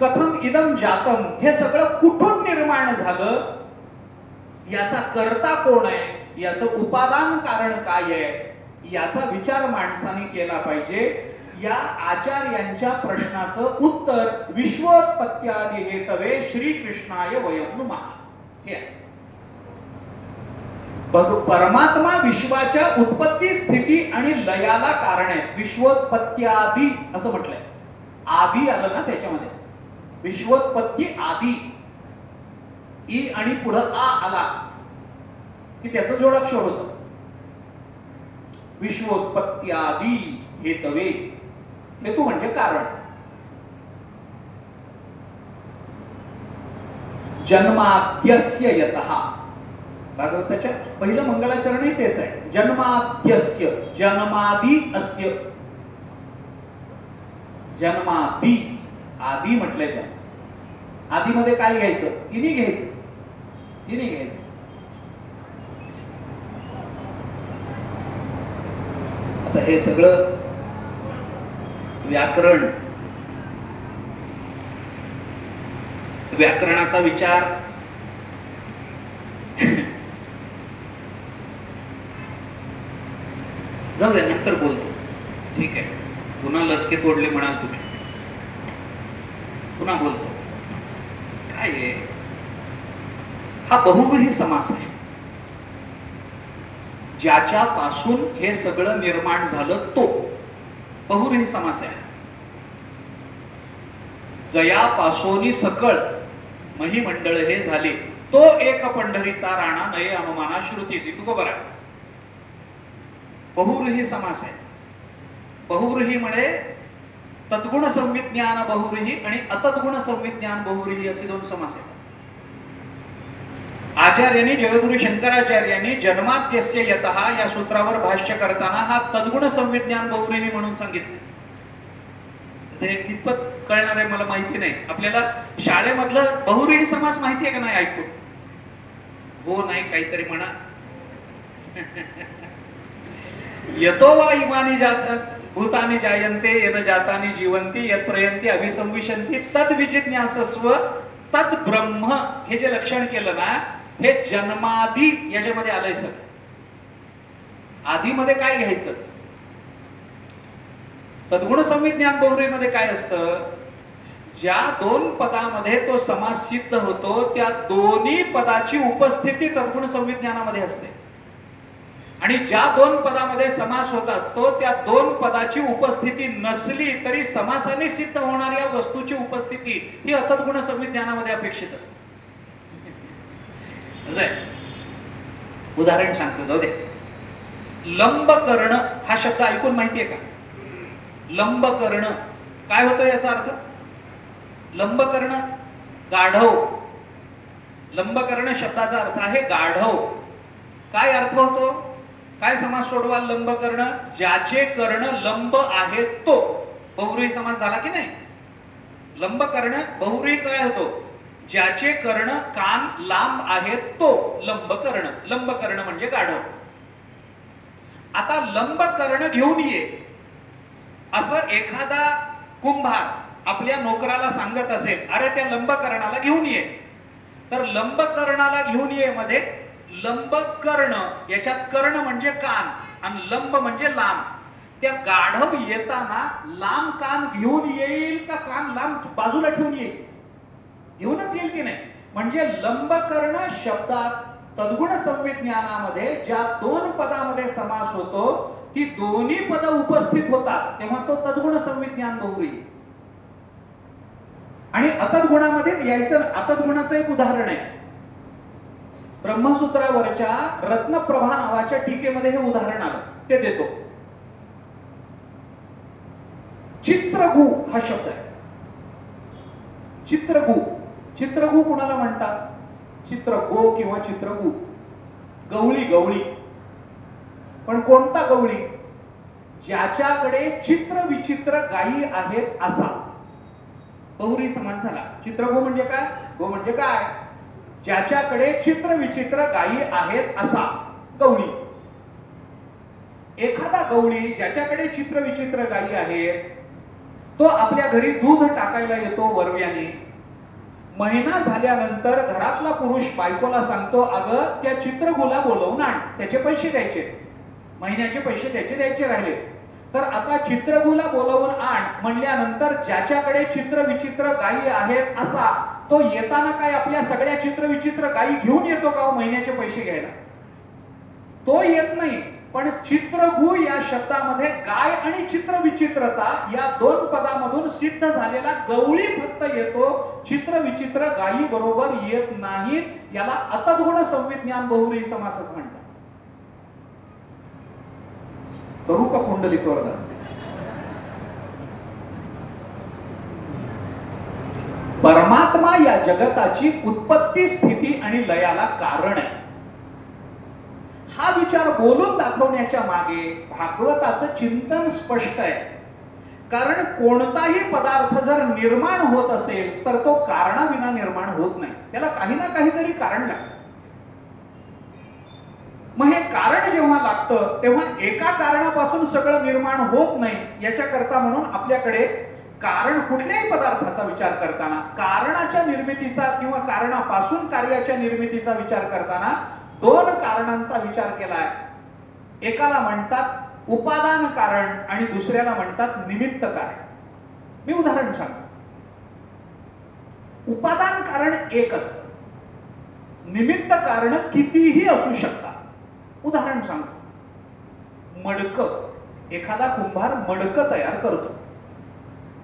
कथम इदम जातम, हे सगळं कुठून निर्माण झालं, याचा कर्ता कोण आहे, याचं उपादान कारण काय आहे, याचा विचार माणसाने केला पाहिजे. या आचार्यांच्या प्रश्नाचं उत्तर विश्वोत्पत्त्यादि हेतवे श्रीकृष्णाय वयं नमः हे आहे. परमात्मा विश्वाच्या उत्पत्ती स्थिती आणि लयाला कारण आहे. विश्वोत्पत्त्यादि असं म्हटलंय, आधी आलं ना त्याच्यामध्ये, विश्वोत्पत्ती आदी, ई आणि पुढं आ आला की त्याचं जोडाक्षर होतं. विश्वोत्पत्त्यादि हेतवे, हेतू म्हणजे कारण. जन्माद्यस्य यतः, भागवताच्या पहिलं मंगलाचरणही तेच आहे. जन्माद्यस्य, जन्मादि अस्य, जन्मादि, आदी म्हटलंय त्या. आदीमध्ये काय घ्यायचं, तिन्ही घ्यायचं, तिन्ही घ्यायचं. आता हे सगळं व्याकरण, व्याकरणाचा विचार जाऊ दे, नंतर बोलतो. ठीक आहे, पुन्हा लचके तोडले म्हणाल तुम्ही, पुन्हा बोलतो. काय आहे हा बहुव्रीही समास आहे. ज्याच्यापासून हे सगळं निर्माण झालं तो बहुव्रीही समास आहे. जयापासोनी सकळ महिमंडळ हे झाले, तो एक पंढरीचा राणा नये अनुमाना श्रुतीसी. तू बरोबर आहे, बहुव्रीही समास आहे. बहुव्रीही म्हणजे तद्गुण संविज्ञान बहुव्रीही आणि अतद्गुण संविज्ञान बहुव्रीही असे 2 समास आहेत. आचार्यांनी, जगद्गुरु शंकराचार्यांनी जन्माद्यस्य यतः या सूत्रावर भाष्य करताना हा तद्गुण संविज्ञान बहुव्रीही म्हणून सांगितले. हे कितपत कळणार आहे मला माहिती नाही. आपल्याला शाळेमधलं बहुव्रीही समास माहिती आहे का नाही ऐकून? हो नाही, काहीतरी म्हणा. यतो वा इमानी जात भूतानि जायन्ते येन जातानि जीवन्ति यत् प्रयन्ति अभिसंविशन्ति तद विजिज्ञासस्व तद ब्रह्म. हे जे लक्षण केलं ना, हे जन्मादी याच्यामध्ये आलंय सर. आधीमध्ये काय घ्यायचं, तद्गुण संविज्ञान बहुव्रीहीमध्ये काय असतं, ज्या दोन पदामध्ये तो समास सिद्ध होतो त्या दोन्ही पदाची उपस्थिती तद्गुण संविज्ञानामध्ये असते, आणि ज्या दोन पदामध्ये समास होतात तो त्या दोन पदाची उपस्थिती नसली तरी समासाने सिद्ध होणाऱ्या वस्तूची उपस्थिती ही अतद्गुण संविज्ञानामध्ये अपेक्षित असते. उदाहरण सांगतो, जाऊ दे. लंबकर्ण हा शब्द ऐकून माहितीये का? लंबकर्ण काय होतं याचा अर्थ? लंबकर्ण गाढव. लंबकर्ण शब्दाचा अर्थ आहे गाढव. काय अर्थ होतो? काय समास सोडवा? लंबकर्ण ज्याचे कर्ण लंब आहेत तो. बहुव्रीही समास झाला की नाही? लंबकर्ण बहुव्रीही काय होतो? ज्याचे कर्ण कान लांब आहेत तो लंबकर्ण. लंबकर्ण म्हणजे गाढव. आता लंबकर्ण घेऊन ये असं एखादा कुंभार आपल्या नोकराला सांगत असेल, अरे त्या लंबकर्णाला घेऊन ये, तर लंबकर्णाला घेऊन ये मध्ये लंबकर्ण याच्यात कर्ण म्हणजे कान आणि लंब म्हणजे लांब. त्या गाढव येताना लांब कान घेऊन येईल का कान लांब बाजूला ठेवून येईल? घेऊनच येईल की नाही? म्हणजे लंबकर्ण शब्दात तद्गुण संविज्ञानामध्ये ज्या दोन पदामध्ये समास होतो ती दोन्ही पद उपस्थित होतात तेव्हा तो तद्गुण संविज्ञान बहुव्रीही. आणि अतद्गुणामध्ये यायचं, अतद्गुणाचं एक उदाहरण आहे. ब्रह्मसूत्रावरच्या रत्नप्रभा नावाच्या टीकेमध्ये हे उदाहरण आलं, ते देतो. चित्रगु हा शब्द आहे. चित्रगु. चित्रगु कोणाला म्हणतात? चित्रगो किंवा चित्रगु. गवळी. गवळी पण कोणता गवळी? ज्याच्याकडे चित्र विचित्र गायी आहेत असा. बहुव्रीही समास झाला. चित्रगो म्हणजे काय? गो म्हणजे काय? ज्याच्याकडे चित्र विचित्र गायी आहेत असा गवळी. एखादा गवळी ज्याच्याकडे चित्र विचित्र गायी आहेत तो आपल्या घरी दूध टाकायला येतो वरव्याने. महिना झाल्यानंतर घरातला पुरुष बायकोला सांगतो, अगं त्या चित्रगुला बोलवून आण, त्याचे पैसे द्यायचे, महिन्याचे पैसे त्याचे द्यायचे राहिले. तर आता चित्रगुला बोलवून आण म्हणल्यानंतर ज्याच्याकडे चित्र विचित्र गायी आहेत असा तो येताना काय आपल्या सगळ्या चित्र विचित्र गायी घेऊन येतो का महिन्याचे पैसे घ्यायला? तो येत नाही. पण चित्रगु या शब्दामध्ये गाय आणि चित्र विचित्रता या दोन पदामधून सिद्ध झालेला गवळी फक्त येतो, चित्र विचित्र गायी बरोबर येत नाहीत. याला अतद्गुण संविज्ञान बहुव्रीही समास असं म्हणतात. करू का कुंडलिक वरदान? परमात्मा या जगताची उत्पत्ती स्थिती आणि लयाला कारण आहे हा विचार बोलून दाखवण्याच्या मागे भागवताचं चिंतन स्पष्ट आहे. कारण कोणताही पदार्थ जर निर्माण होत असेल तर तो कारणाविना निर्माण होत नाही, त्याला काही ना काहीतरी कारण लागतं. मग हे कारण जेव्हा लागतं तेव्हा एका कारणापासून सगळं निर्माण होत नाही. याच्याकरता म्हणून आपल्याकडे कारण कुठल्याही पदार्थाचा विचार करताना कारणाच्या निर्मितीचा किंवा कारणापासून कार्याच्या निर्मितीचा विचार करताना दोन कारणांचा विचार केलाय. एकाला म्हणतात उपादान कारण आणि दुसऱ्याला म्हणतात निमित्त कारण. मी उदाहरण सांगतो. उपादान कारण एक असतं, निमित्त कारण कितीही असू शकतात. उदाहरण सांगतो. मडकं. एखादा कुंभार मडकं तयार करतो.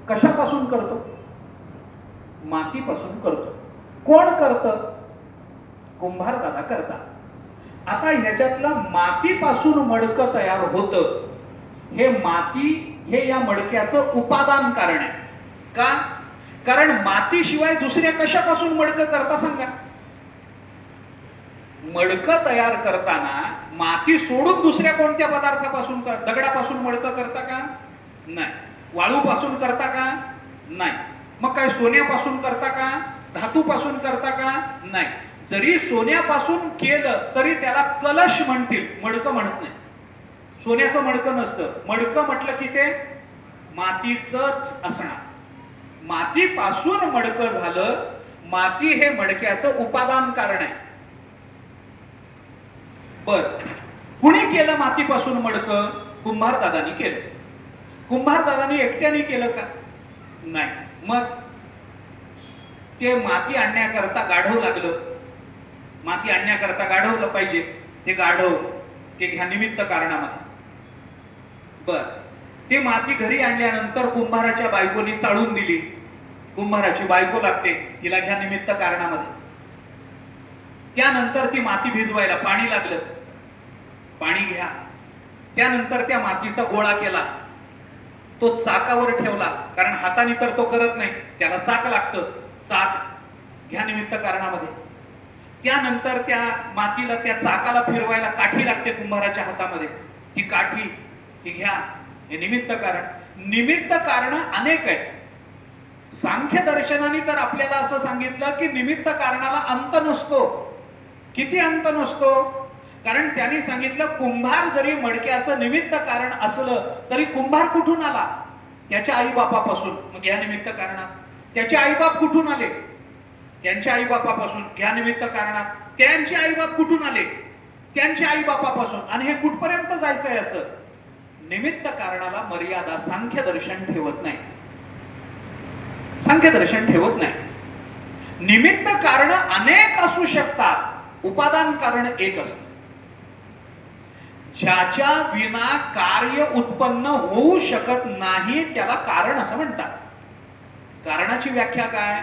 कशापासून करतो? मातीपासून करतो. कोण करतं? कुंभार दादा करतात. आता ह्याच्यातलं मातीपासून मडकं तयार होतं. हे माती हे या मडक्याचं उपादान कारण आहे. का? कारण मातीशिवाय दुसऱ्या कशापासून मडकं करता सांगा? मडकं तयार करताना माती सोडून दुसऱ्या कोणत्या पदार्थापासून, दगडापासून मडकं करता का? नाही. वाळूपासून करता का? नाही. मग काय सोन्यापासून करता का? धातूपासून करता का? नाही. जरी सोन्यापासून केलं तरी त्याला कलश म्हणतील, मडकं म्हणत नाही. सोन्याचं मडकं नसतं. मडकं म्हटलं की ते मातीचंच असणार. मातीपासून मडकं झालं. माती हे मडक्याचं उपादान कारण आहे. बर, कुणी केलं मातीपासून मडकं? कुंभार दादानी केलं. कुंभार दादानी एकट्याने केलं का? नाही. मग ते माती आणण्याकरता गाढव लागलं. माती आणण्याकरता गाढवलं पाहिजे. ते गाढव ते घ्या निमित्त कारणामध्ये. बर, ते माती घरी आणल्यानंतर कुंभाराच्या बायकोनी चाळून दिली. कुंभाराची बायको लागते, तिला घ्या निमित्त कारणामध्ये. त्यानंतर ती माती भिजवायला पाणी लागलं, पाणी घ्या. त्यानंतर त्या मातीचा गोळा केला, तो चाकावर ठेवला, कारण हाताने तर तो करत नाही, त्याला चाक लागतं. चाक घ्या निमित्त कारणामध्ये. त्यानंतर त्या मातीला त्या चाकाला फिरवायला काठी लागते कुंभाराच्या हातामध्ये. ती काठी ती घ्या, हे निमित्त कारण. निमित्त कारण अनेक आहेत. सांख्य दर्शनाने तर आपल्याला असं सांगितलं की निमित्त कारणाला अंत नसतो. किती अंत नसतो? कारण त्यांनी सांगितलं कुंभार जरी मडक्याचं निमित्त कारण असलं तरी कुंभार कुठून आला? त्याच्या आईबापापासून. मग या निमित्त कारणात. त्याचे आईबाप कुठून आले? त्यांच्या आईबापापासून. घ्या निमित्त कारणात. त्यांचे आईबाप कुठून आले? त्यांच्या आईबापापासून. आणि हे कुठपर्यंत जायचंय? असं निमित्त कारणाला मर्यादा सांख्य दर्शन ठेवत नाही. सांख्य दर्शन ठेवत नाही. निमित्त कारण अनेक असू शकतात, उपादान कारण एक असतं. ज्याच्या विना कार्य उत्पन्न होऊ शकत नाही त्याला कारण असं म्हणतात. कारणाची व्याख्या काय?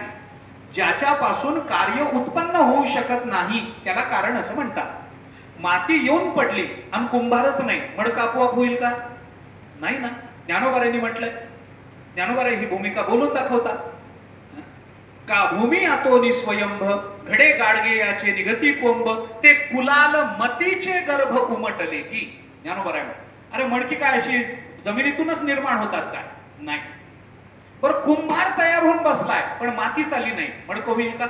ज्याच्यापासून कार्य उत्पन्न होऊ शकत नाही त्याला कारण असं म्हणतात. माती येऊन पडली आणि कुंभारच नाही, मडकं आपोआप होईल का? नाही ना. ज्ञानोबारांनी म्हटलंय, ज्ञानोबाराय ही भूमिका बोलून दाखवतात. का भूमी आतोनी स्वयंभ घडे गाडगे याचे निगती कोंब ते कुलाल मतीचे गर्भ उमटले की. ज्ञानोबाराय अरे मडकी काय अशी जमिनीतूनच निर्माण होतात काय? नाही. बरं, कुंभार तयार होऊन बसलाय पण माती चालली नाही, मडकं होईल का?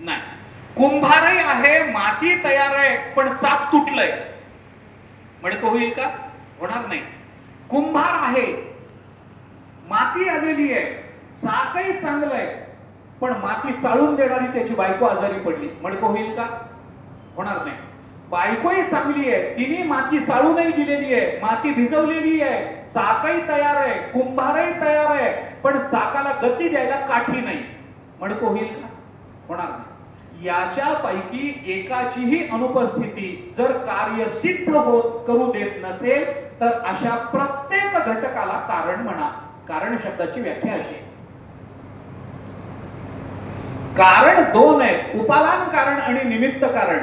नाही. कुंभारही आहे, माती तयार आहे, पण चाक तुटलंय, मडकं होईल का? होणार नाही. कुंभार आहे, माती आलेली आहे, चाकही चांगलं आहे, पण माती चाळून देणारी त्याची बायको आजारी पडली, मडकं होईल का? होणार नाही. बायकोही चांगली आहे, तिने माती चाळूनही दिलेली आहे, माती भिजवलेली आहे, चाकही तयार आहे, कुंभारही तयार आहे, पण चाकाला गती द्यायला काठी नाही, मडकं होईल का? होणार नाही. याच्यापैकी एकाचीही अनुपस्थिती जर कार्य सिद्ध होत करू देत नसेल तर अशा प्रत्येक घटकाला कारण म्हणा. कारण शब्दाची व्याख्या अशी. कारण दोन आहेत, उपादान कारण आणि निमित्त कारण.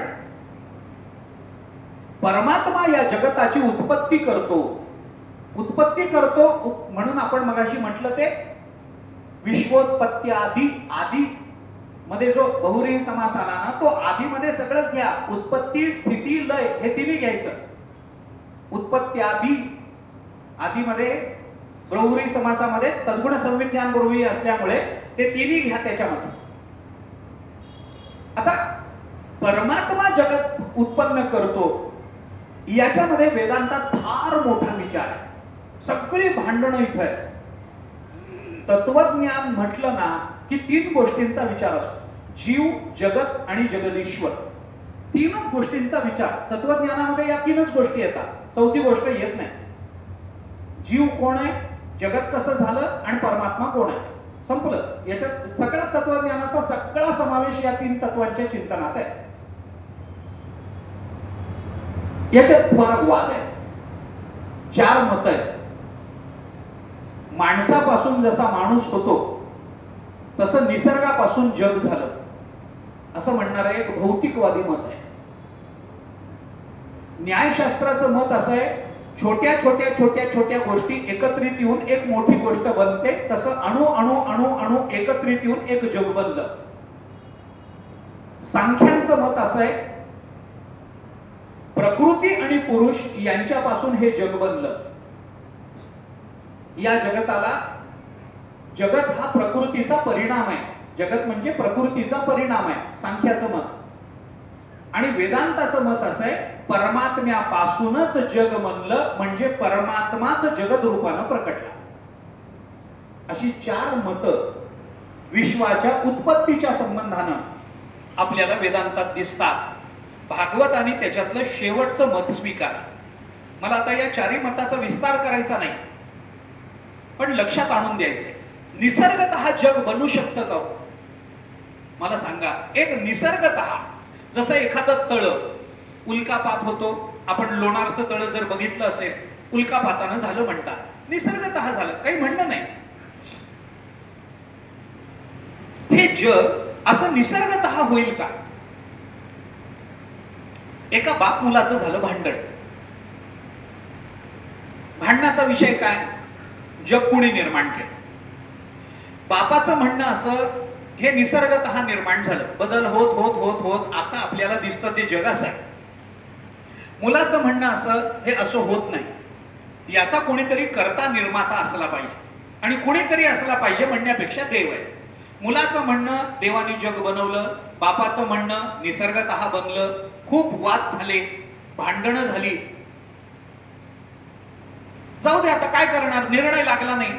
परमात्मा या जगताची उत्पत्ती करतो. उत्पत्ती करतो म्हणून आपण मगाशी म्हटलं ते विश्वोत्पत्ती आदी. आदी मध्ये जो बहुव्रीही समास आला ना, तो आधी मध्ये सगळंच घ्या. उत्पत्ती, स्थिती, लय हे तिन्ही घ्यायचं. उत्पत्ती आदी. आदी मध्ये बहुव्रीही समासामध्ये तद्गुण संविज्ञान बहुव्रीही असल्यामुळे ते तिन्ही घ्या त्याच्यामध्ये. आता परमात्मा जगत उत्पन्न करतो याच्यामध्ये वेदांतात फार मोठा विचार आहे. सगळी भांडणं इथं आहे. तत्वज्ञान म्हटलं ना की तीन गोष्टींचा विचार असतो. जीव, जगत आणि जगदीश्वर. तीनच गोष्टींचा विचार तत्वज्ञानामध्ये. या तीनच गोष्टी येतात, चौथी गोष्ट येत नाही. जीव कोण आहे, जगत कसं झालं आणि परमात्मा कोण आहे, संपलं. याच्यात सगळ्या तत्वज्ञानाचा सगळा समावेश या तीन तत्वांच्या चिंतनात आहे. याच्यात फार वाद आहे, चार मत आहेत. माणसापासून जसा माणूस होतो तसं निसर्गापासून जग झालं असं म्हणणारं एक भौतिकवादी मत आहे. न्यायशास्त्राचं मत असं आहे, छोट्या छोट्या छोट्या छोट्या गोष्टी एकत्रित येऊन एक मोठी गोष्ट बनते, तसं अणु अणु अणु अणु एकत्रित येऊन एक जग बनलं. सांख्यांचं मत असं आहे, प्रकृती आणि पुरुष यांच्यापासून हे जग बनलं. या जगताला, जगत हा प्रकृतीचा परिणाम आहे. जगत म्हणजे प्रकृतीचा परिणाम आहे, सांख्याचं मत. आणि वेदांताचं मत असं आहे, परमात्म्यापासूनच जग बनलं, म्हणजे परमात्माच जगत रूपानं प्रकटला. अशी चार मतं विश्वाच्या उत्पत्तीच्या संबंधानं आपल्याला वेदांतात दिसतात. भागवत आणि त्याच्यातलं शेवटचं मत स्वीकार. मला आता या चारी मताचा विस्तार करायचा नाही, पण लक्षात आणून द्यायचंय, निसर्गतः जग बनू शकतं का? मला सांगा, एक निसर्गतः जसं एखादं तळ उल्कापात होतो, आपण लोणारचं तळ जर बघितलं असेल, उल्कापातानं झालं म्हणतात, निसर्गतः झालं, काही म्हणणं नाही. हे जग असं निसर्गतः होईल का? एका बाप मुलाचं झालं भांडण. भांडणाचा विषय काय? जग कुणी निर्माण केलं? बापाचं म्हणणं असं, हे निसर्गतः निर्माण झालं, बदल होत होत होत होत आता आपल्याला दिसतं ते जग असं आहे. मुलाचं म्हणणं असं, हे असं होत नाही, याचा कोणीतरी कर्ता निर्माता असला पाहिजे, आणि कोणीतरी असला पाहिजे म्हणण्यापेक्षा देव आहे. मुलाचं म्हणणं, देवाने जग बनवलं, बापाचं म्हणणं, निसर्गतः बनलं. खूप वाद झाले, भांडणं झाली. जाऊ दे, आता काय करणार, निर्णय लागला नाही.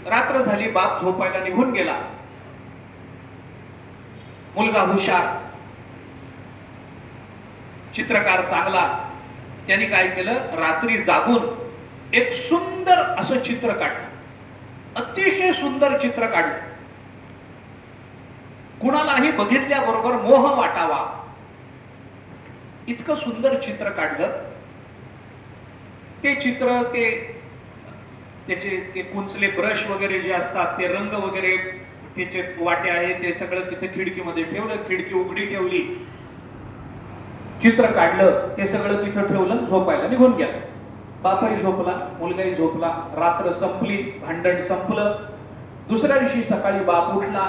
रात्र झाली, बाप झोपायला निघून गेला. मुलगा हुशार, चित्रकार चांगला, त्यांनी काय केलं, रात्री जागून एक सुंदर असं चित्र काढलं, अतिशय सुंदर चित्र काढलं. कुणालाही बघितल्याबरोबर मोह वाटावा इतकं सुंदर चित्र काढलं. ते चित्र, त्याचे ते कुंचले ब्रश वगैरे जे असतात, ते रंग वगैरे, त्याचे वाटे आहे, ते सगळं तिथे खिडकीमध्ये ठेवलं, खिडकी उघडी ठेवली, चित्र काढलं, ते सगळं तिथं ठेवलं, झोपायला निघून गेला. बापाही झोपला, मुलगाही झोपला. रात्र संपली, भांडण संपलं. दुसऱ्या दिवशी सकाळी बाप उठला.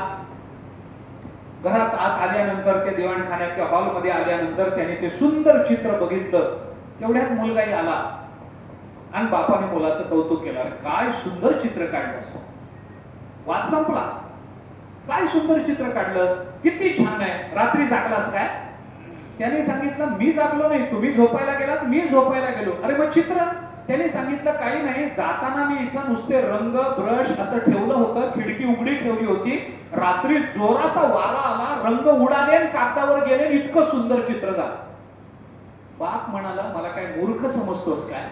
घरात आत आल्यानंतर, त्या दिवाणखान्यात, त्या हॉलमध्ये आल्यानंतर त्याने ते सुंदर चित्र बघितलं. तेवढ्यात मुलगाही आला आणि बापाने मुलाचं कौतुक केलं, काय सुंदर चित्र काढलंस. वाद संपला. काय सुंदर चित्र काढलंस, किती छान आहे, रात्री जागलास काय? त्याने सांगितलं, मी जागलो नाही, तुम्ही झोपायला गेलात, मी झोपायला गेलो. अरे मग चित्र? त्याने सांगितलं, काही नाही, जाताना मी इथं नुसते रंग ब्रश असं ठेवलं होतं, खिडकी उघडी ठेवली होती, रात्री जोराचा वारा आला, रंग उडाले, कागदावर गेले, इतकं सुंदर चित्र झालं. बाप म्हणाला, मला काय मूर्ख समजतोस काय?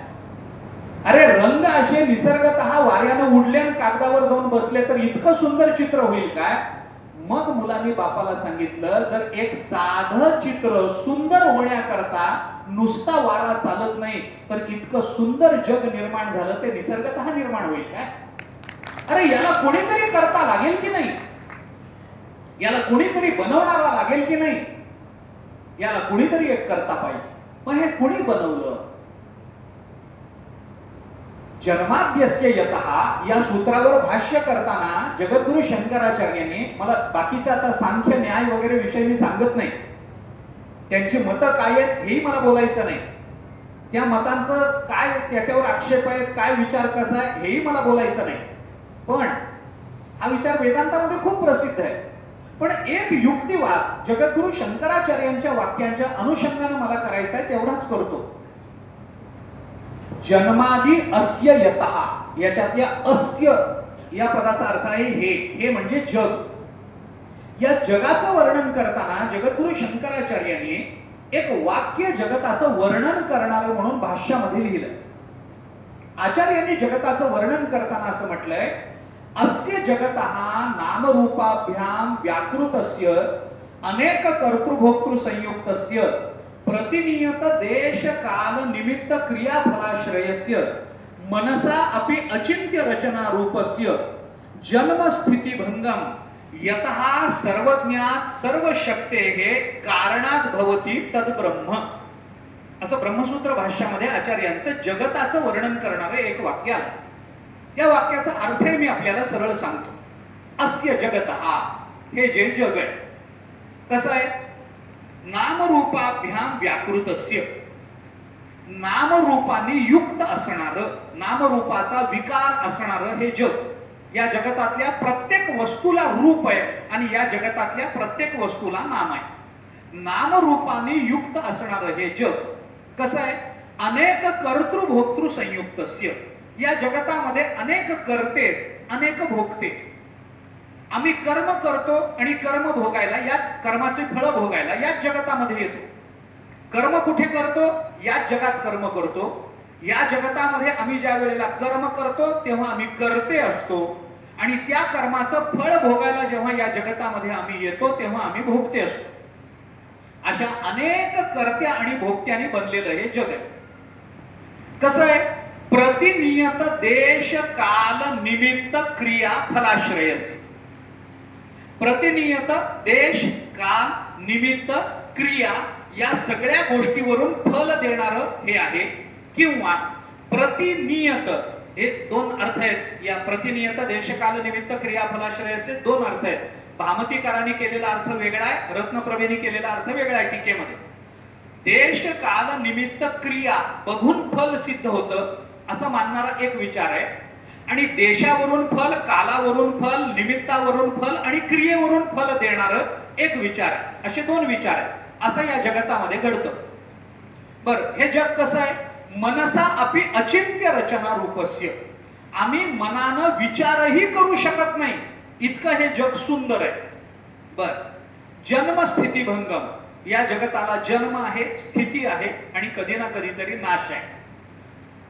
अरे रंग असे निसर्गतः वाऱ्यानं उडले आणि कागदावर जाऊन बसले तर इतकं सुंदर चित्र होईल काय? मग मुलांनी बापाला सांगितलं, जर एक साधं चित्र सुंदर होण्याकरता नुसता वारा चालत नाही, तर इतकं सुंदर जग निर्माण झालं, ते निसर्गतः निर्माण होईल काय? अरे याला कोणीतरी करता लागेल की नाही? याला कोणीतरी बनवणारा लागेल की नाही? याला कोणीतरी एक करता पाहिजे. मग हे कोणी बनवलं? जन्माद्यस्य यतः या सूत्रावर भाष्य करताना जगद्गुरु शंकराचार्यांनी, मला बाकीचा आता सांख्य न्याय वगैरे विषय मी सांगत नाही, त्यांची मतं काय आहेत हेही मला बोलायचं नाही, त्या मतांचं काय त्याच्यावर आक्षेप आहे, काय विचार कसा आहे हेही मला बोलायचं नाही. पण हा विचार वेदांतामध्ये खूप प्रसिद्ध आहे. पण एक युक्तिवाद जगद्गुरु शंकराचार्यांच्या वाक्यांच्या अनुषंगाने मला करायचा आहे, तेवढाच करतो. जन्मादि अस्य यतः, याच्यातल्या अस्य या पदाचा अर्थ आहे हे म्हणजे जग. या जगाचं वर्णन करताना जगद्गुरु शंकराचार्यांनी एक वाक्य जगताचं वर्णन करणारं म्हणून भाष्यामध्ये लिहिलं. आचार्यांनी जगताचं वर्णन करताना असं म्हटलंय, अस्य जगतः नामरूपाभ्याम व्याकृतस्य अनेक कर्तृभोक्तृ संयुक्तस्य प्रतिनियत देश काल निमित्त क्रियाफलाश्रयस्य मनसा अपि अचिंत्य रचना रूपस्य जन्म स्थिती भंगम यतः सर्वज्ञात सर्वशक्तेः कारणात भवति तद ब्रह्म. असं ब्रह्मसूत्र भाष्यामध्ये आचार्यांचं जगताचं वर्णन करणारं एक वाक्य आहे. त्या वाक्याचा अर्थ मी आपल्याला सरळ सांगतो. अस्य जगतः, हे जे जग आहे कसं आहे? नामरूपाभ्याम व्याकृतस्य, नामरूपाने युक्त असणारं, नामरूपाचा विकार असणारं हे जग. या जगतातल्या प्रत्येक वस्तूला रूप आहे आणि या जगतातल्या प्रत्येक वस्तूला नाम आहे. नामरूपाने युक्त असणारं हे जग कसं आहे? अनेक कर्तृभोक्तृ संयुक्तस्य, या जगतामध्ये अनेक कर्ते अनेक भोगते. आम्ही कर्म करतो आणि कर्म भोगायला, या कर्माचे फळ भोगायला याच जगतामध्ये येतो. कर्म कुठे करतो? याच जगात कर्म करतो. या जगतामध्ये आम्ही ज्या वेळेला कर्म करतो तेव्हा आम्ही कर्ते असतो आणि त्या कर्माचं फळ भोगायला जेव्हा या जगतामध्ये आम्ही येतो तेव्हा आम्ही भोगते असतो. अशा अनेक कर्त्या आणि भोगत्यांनी बनलेलं हे जग आहे. कसं आहे? प्रतिनियत देश काल निमित्त क्रिया फलाश्रयस. प्रतिनियत देश काल निमित्त क्रिया या सगळ्या गोष्टीवरून फल देणारं हे आहे. किंवा प्रतिनियत, हे दोन अर्थ आहेत या प्रतिनियत देशकाल निमित्त क्रिया फलाश्रयचे दोन अर्थ आहेत. भामतीकारांनी केलेला अर्थ वेगळा आहे, रत्नप्रभेनी केलेला अर्थ वेगळा आहे टीकेमध्ये. देश काल निमित्त क्रिया बघून फल सिद्ध होतं असं मानणारा एक विचार आहे. आणि देशावरून फल, कालावरून फल, निमित्तावरून फल आणि क्रियेवरून फल देणारं एक विचार आहे. असे दोन विचार आहे. असं या जगतामध्ये घडतं. बरं, हे जग कसं आहे? मनसा अपि अचिंत्य रचना रूपस्य. आम्ही मनानं विचारही करू शकत नाही इतकं हे जग सुंदर आहे. बर, जन्म स्थिती भंगम. या जगताला जन्म आहे, स्थिती आहे आणि कधी ना कधीतरी नाश आहे.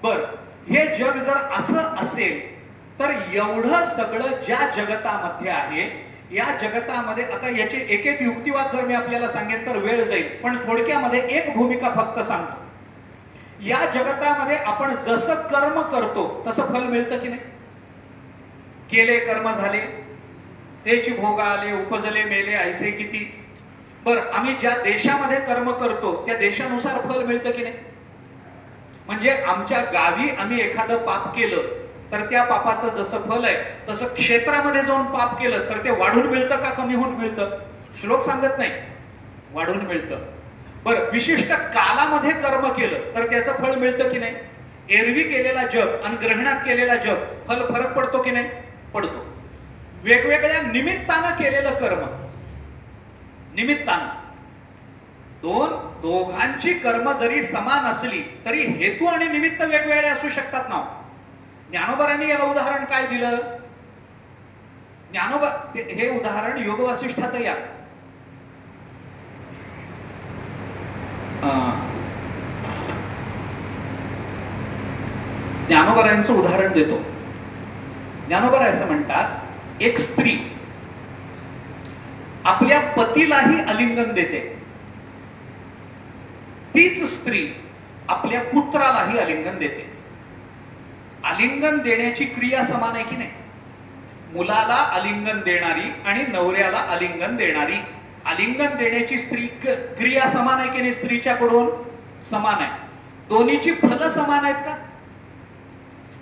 बर, हे जग जर असं असेल तर एवढं सगळं ज्या जगतामध्ये आहे, या जगतामध्ये आता याचे एक एक युक्तिवाद जर मी आपल्याला सांगेन तर वेळ जाईल, पण थोडक्यामध्ये एक भूमिका फक्त सांगतो. या जगतामध्ये आपण जसं कर्म करतो तसं फल मिळतं की नाही? केले कर्म झाले, तेची भोग आले, उपजले मेले ऐसे किती. बर, आम्ही ज्या देशामध्ये कर्म करतो त्या देशानुसार फल मिळतं की नाही? म्हणजे आमच्या गावी आम्ही एखादं पाप केलं तर त्या पापाचं जसं फल आहे तसं क्षेत्रामध्ये जाऊन पाप केलं तर ते वाढून मिळतं का कमी होऊन मिळतं? श्लोक सांगत नाही, वाढून मिळतं. बरं, विशिष्ट कालामध्ये कर्म केलं तर त्याचं फळ मिळतं की नाही? एरवी केलेला जप आणि ग्रहणात केलेला जप फल फरक पडतो की नाही? पडतो. वेगवेगळ्या निमित्तानं केलेलं कर्म, निमित्तानं दोघांची कर्म जरी समान असली तरी हेतू आणि निमित्त वेगवेगळे असू शकतात ना. ज्ञानोबांनी याला उदाहरण काय दिलं? ज्ञानोबा हे उदाहरण योग वासिष्ठात या ज्ञानोबरायांचं उदाहरण देतो. ज्ञानोबराय असं म्हणतात, एक स्त्री आपल्या पतीलाही आलिंगन देते, तीच स्त्री आपल्या पुत्रालाही आलिंगन देते. आलिंगन देण्याची क्रिया समान आहे की नाही? मुलाला आलिंगन देणारी आणि नवऱ्याला आलिंगन देणारी, आलिंगन देण्याची स्त्री क्रिया समान आहे की नाही? स्त्रीच्याकडून समान आहे. दोन्हीची फल समान आहेत का?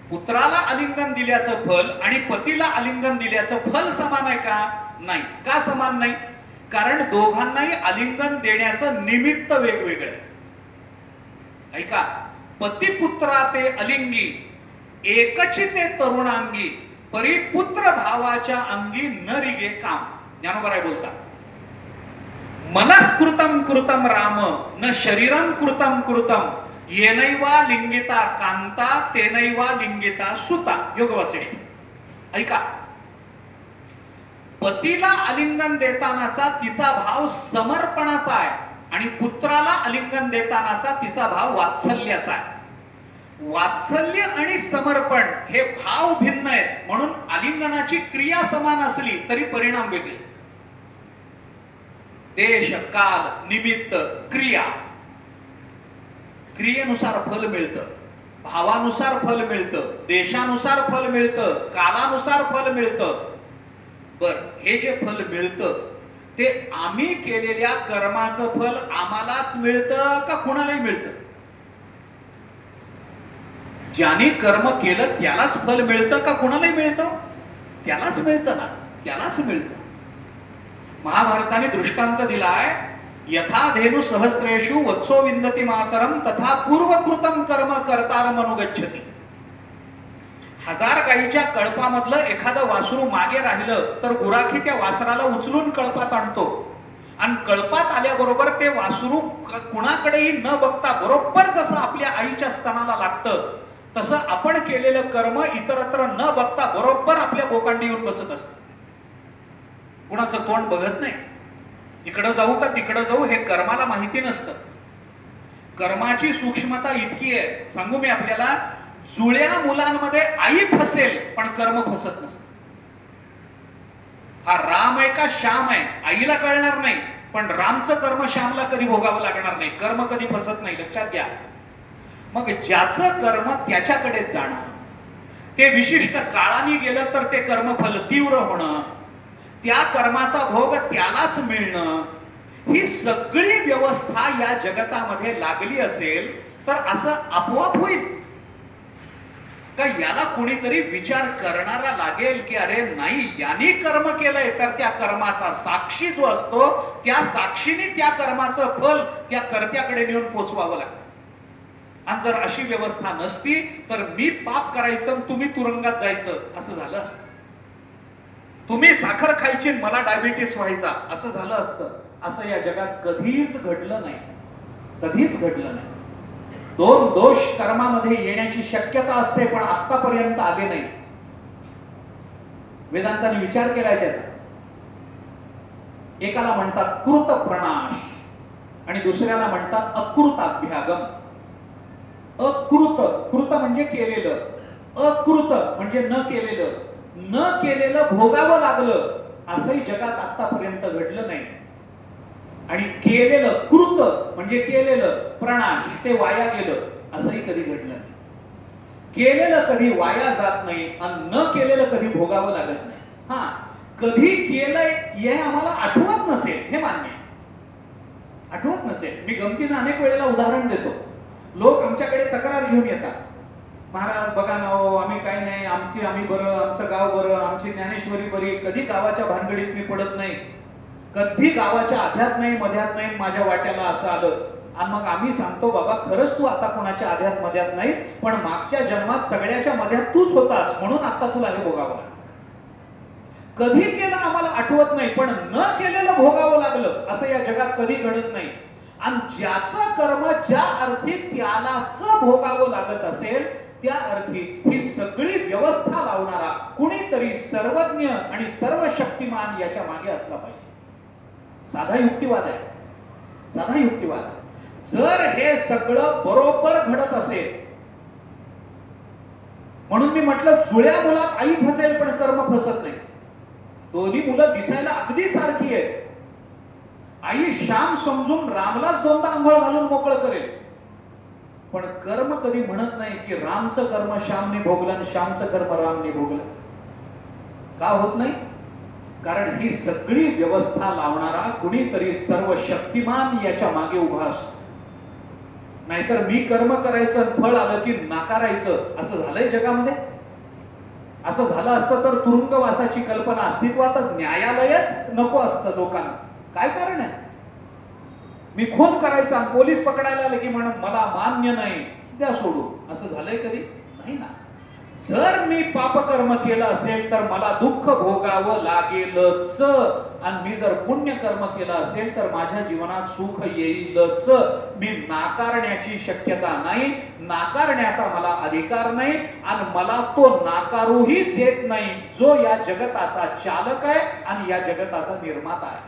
पुत्राला आलिंगन दिल्याचं फल आणि पतीला आलिंगन दिल्याचं फल समान आहे का? नाही. का समान नाही? कारण दोघांनाही आलिंगन देण्याचं निमित्त वेगवेगळं. ऐका, पतिपुत्रा ते अलिंगी एकची ते तरुणांगी, परिपुत्र भावाच्या अंगी न रिगे काम. ज्ञानोबराय बोलतात, मनः कृतम कृतम राम न शरीरम कृतम कृतम येनैवा लिंगिता कांता तेनैवा लिंगिता सुता. योग वसिष्ठ. ऐका, पतीला आलिंगन देतानाचा तिचा भाव समर्पणाचा आहे आणि पुत्राला आलिंगन देतानाचा तिचा भाव वात्सल्याचा आहे. वात्सल्य आणि समर्पण हे भाव भिन्न आहेत, म्हणून आलिंगनाची क्रिया समान असली तरी परिणाम वेगळे. देश काल निमित्त क्रिया, क्रियेनुसार फल मिळतं, भावानुसार फल मिळतं, देशानुसार फल मिळतं, कालानुसार फल मिळतं. बर, हे जे फल मिळतं ते आम्ही केलेल्या कर्माचं फल आम्हालाच मिळतं का कुणालाही मिळतं? ज्याने कर्म केलं त्यालाच फल मिळतं का कुणालाही मिळतं? त्यालाच मिळतं ना, त्यालाच मिळतं. महाभारताने दृष्टांत दिलाय, यथा धेनु सहस्रेषु वत्सो विंदती मातरम तथा पूर्वकृतम कर्म कर्तारम अनुगच्छति. 1000 गायीच्या कळपामधलं एखादं वासरू मागे राहिलं तर गुराखी त्या वासराला उचलून कळपात आणतो आणि कळपात आल्याबरोबर ते वासरू कुणाकडेही न बघता बरोबर जसं आपल्या आईच्या स्तनाला लागतं तसं आपण केलेलं कर्म इतरत्र न बघता बरोबर आपल्या बोकांडी येऊन बसत असतं. कुणाचं तोंड बघत नाही, इकडं जाऊ का तिकडं जाऊ हे कर्माला माहिती नसतं. कर्माची सूक्ष्मता इतकी आहे, सांगू मी आपल्याला, जुळ्या मुलांमध्ये आई फसेल पण कर्म फसत नसतं. हा राम आहे का श्याम आहे आईला कळणार नाही, पण रामचं कर्म श्यामला कधी भोगावं लागणार नाही. कर्म कधी फसत नाही, लक्षात घ्या. मग ज्याचं कर्म त्याच्याकडे जाणं, ते विशिष्ट काळाने गेलं तर ते कर्मफल तीव्र होणं, त्या कर्माचा भोग त्यालाच मिळणं, ही सगळी व्यवस्था या जगतामध्ये लागली असेल तर असं आपोआप होईल का? याला कोणीतरी विचार करणारा लागेल की अरे नाही, यांनी कर्म केलंय तर त्या कर्माचा साक्षी जो असतो त्या साक्षीने त्या कर्माचं फल त्या कर्त्याकडे नेऊन पोचवावं लागतं. आणि जर अशी व्यवस्था नसती तर मी पाप करायचं तुम्ही तुरुंगात जायचं असं झालं असतं. तुम्ही साखर खायची मला डायबिटीस व्हायचा असं झालं असतं. असं या जगात कधीच घडलं नाही, कधीच घडलं नाही. दोन दोष कर्मामध्ये येण्याची शक्यता असते पण आतापर्यंत आले नाही. वेदांताने विचार केलाय त्याचा. एकाला म्हणतात कृत प्रणाश आणि दुसऱ्याला म्हणतात अकृताभ्यागम. अकृत, कृत म्हणजे केलेलं, अकृत म्हणजे न केलेलं. न केलेलं भोगावं लागलं असंही जगात आतापर्यंत घडलं नाही. आणि केलेलं कृत म्हणजे केलेलं, प्रणाश ते वाया गेलं असंही कधी घडलं नाही. केलेलं कधी वाया जात नाही आणि न केलेलं कधी भोगावं लागत नाही. हा, कधी केलंय हे आम्हाला आठवत नसेल हे मान्य, आठवत नसेल. मी गमतीनं अनेक वेळेला उदाहरण देतो. लोक आमच्याकडे तक्रार घेऊन येतात, महाराज बघा ना हो, आम्ही काही नाही, आम्ही बरं, आमचं गाव बरं, आमची ज्ञानेश्वरी बरी, कधी गावाच्या भानगडीत मी पडत नाही, कधी गावाच्या आध्यात नाही मध्यात नाही, माझ्या वाट्याला असं आलं. आणि मग आम्ही सांगतो बाबा खरंच तू आता कोणाच्या आध्यात मध्यात नाहीस, पण मागच्या जन्मात सगळ्याच्या मध्यात तूच होतास म्हणून आता तुला हे भोगावं लागलं. कधी केलं आम्हाला आठवत नाही, पण न केलेलं भोगावं लागलं असं या जगात कधी घडत नाही. आणि ज्याचं कर्म ज्या अर्थी त्यालाच भोगावं लागत असेल त्या अर्थी ही सगळी व्यवस्था लावणारा कुणीतरी सर्वज्ञ आणि सर्वशक्तिमान याच्या मागे असला पाहिजे. साधा युक्तिवाद आहे, साधा युक्तिवाद. जर हे सगळं बरोबर घडत असेल, म्हणून मी म्हटलं जुळ्या मुलात आई फसेल पण कर्म फसत नाही. दोन्ही मुलं दिसायला अगदी सारखी आहेत. आई श्याम समजून रामलाच दोनदा आंघोळ घालून मोकळं करेल, पण कर्म कधी म्हणत नाही की रामचं कर्म श्यामने भोगलं आणि श्यामचं कर्म रामने भोगलं. का होत नाही? कारण ही सगळी व्यवस्था लावणारा कुणीतरी सर्वशक्तिमान याच्या मागे उभा असतो. नाहीतर मी कर्म करायचं फळ आलं की नाकारायचं असं झालंय जगामध्ये. असं झालं असतं तर तुरुंगवासाची कल्पना अस्तित्वातच, न्यायालयच नको असतं लोकांना. काय कारण आहे? मी खून करायचा पोलीस पकडायला आले की म्हणून मला मान्य नाही, द्या सोडून, असं झालंय कधी? नाही ना. जर मी पापकर्म केलं असेल तर मला दुःख भोगावं लागेलच, आणि मी जर पुण्य कर्म केलं असेल तर माझ्या जीवनात सुख येईलच. मी नाकारण्याची शक्यता नाही, नाकारण्याचा मला अधिकार नाही, आणि मला तो नाकारूही देत नाही जो या जगताचा चालक आहे आणि या जगताचा निर्माता आहे.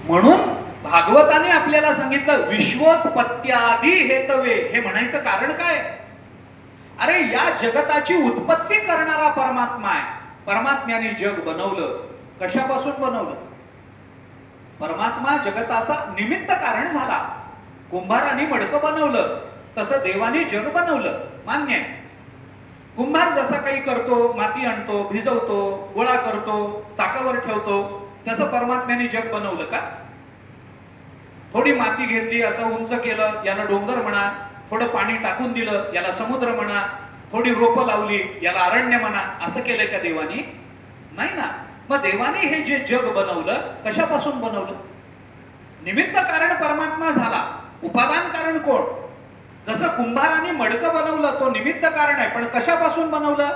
म्हणून भागवताने आपल्याला सांगितलं विश्वोत्पत्त्यादी हेतवे. हे म्हणायचं कारण काय? अरे या जगताची उत्पत्ती करणारा परमात्मा आहे. परमात्म्याने जग बनवलं, कशापासून बनवलं? परमात्मा जगताचा निमित्त कारण झाला. कुंभाराने मडकं बनवलं तसं देवाने जग बनवलं, मान्य आहे. कुंभार जसा काही करतो, माती आणतो, भिजवतो, गोळा करतो, चाकावर ठेवतो, तसं परमात्म्याने जग बनवलं का? थोडी माती घेतली, असं उंच केलं, याला डोंगर म्हणा, थोडं पाणी टाकून दिलं, याला समुद्र म्हणा, थोडी रोपं लावली, याला अरण्य म्हणा, असं केलंय का देवानी? नाही ना. मग देवानी हे जे जग बनवलं कशापासून बनवलं? निमित्त कारण परमात्मा झाला, उपादान कारण कोण? जसं कुंभाराने मडकं बनवलं तो निमित्त कारण आहे, पण कशापासून बनवलं?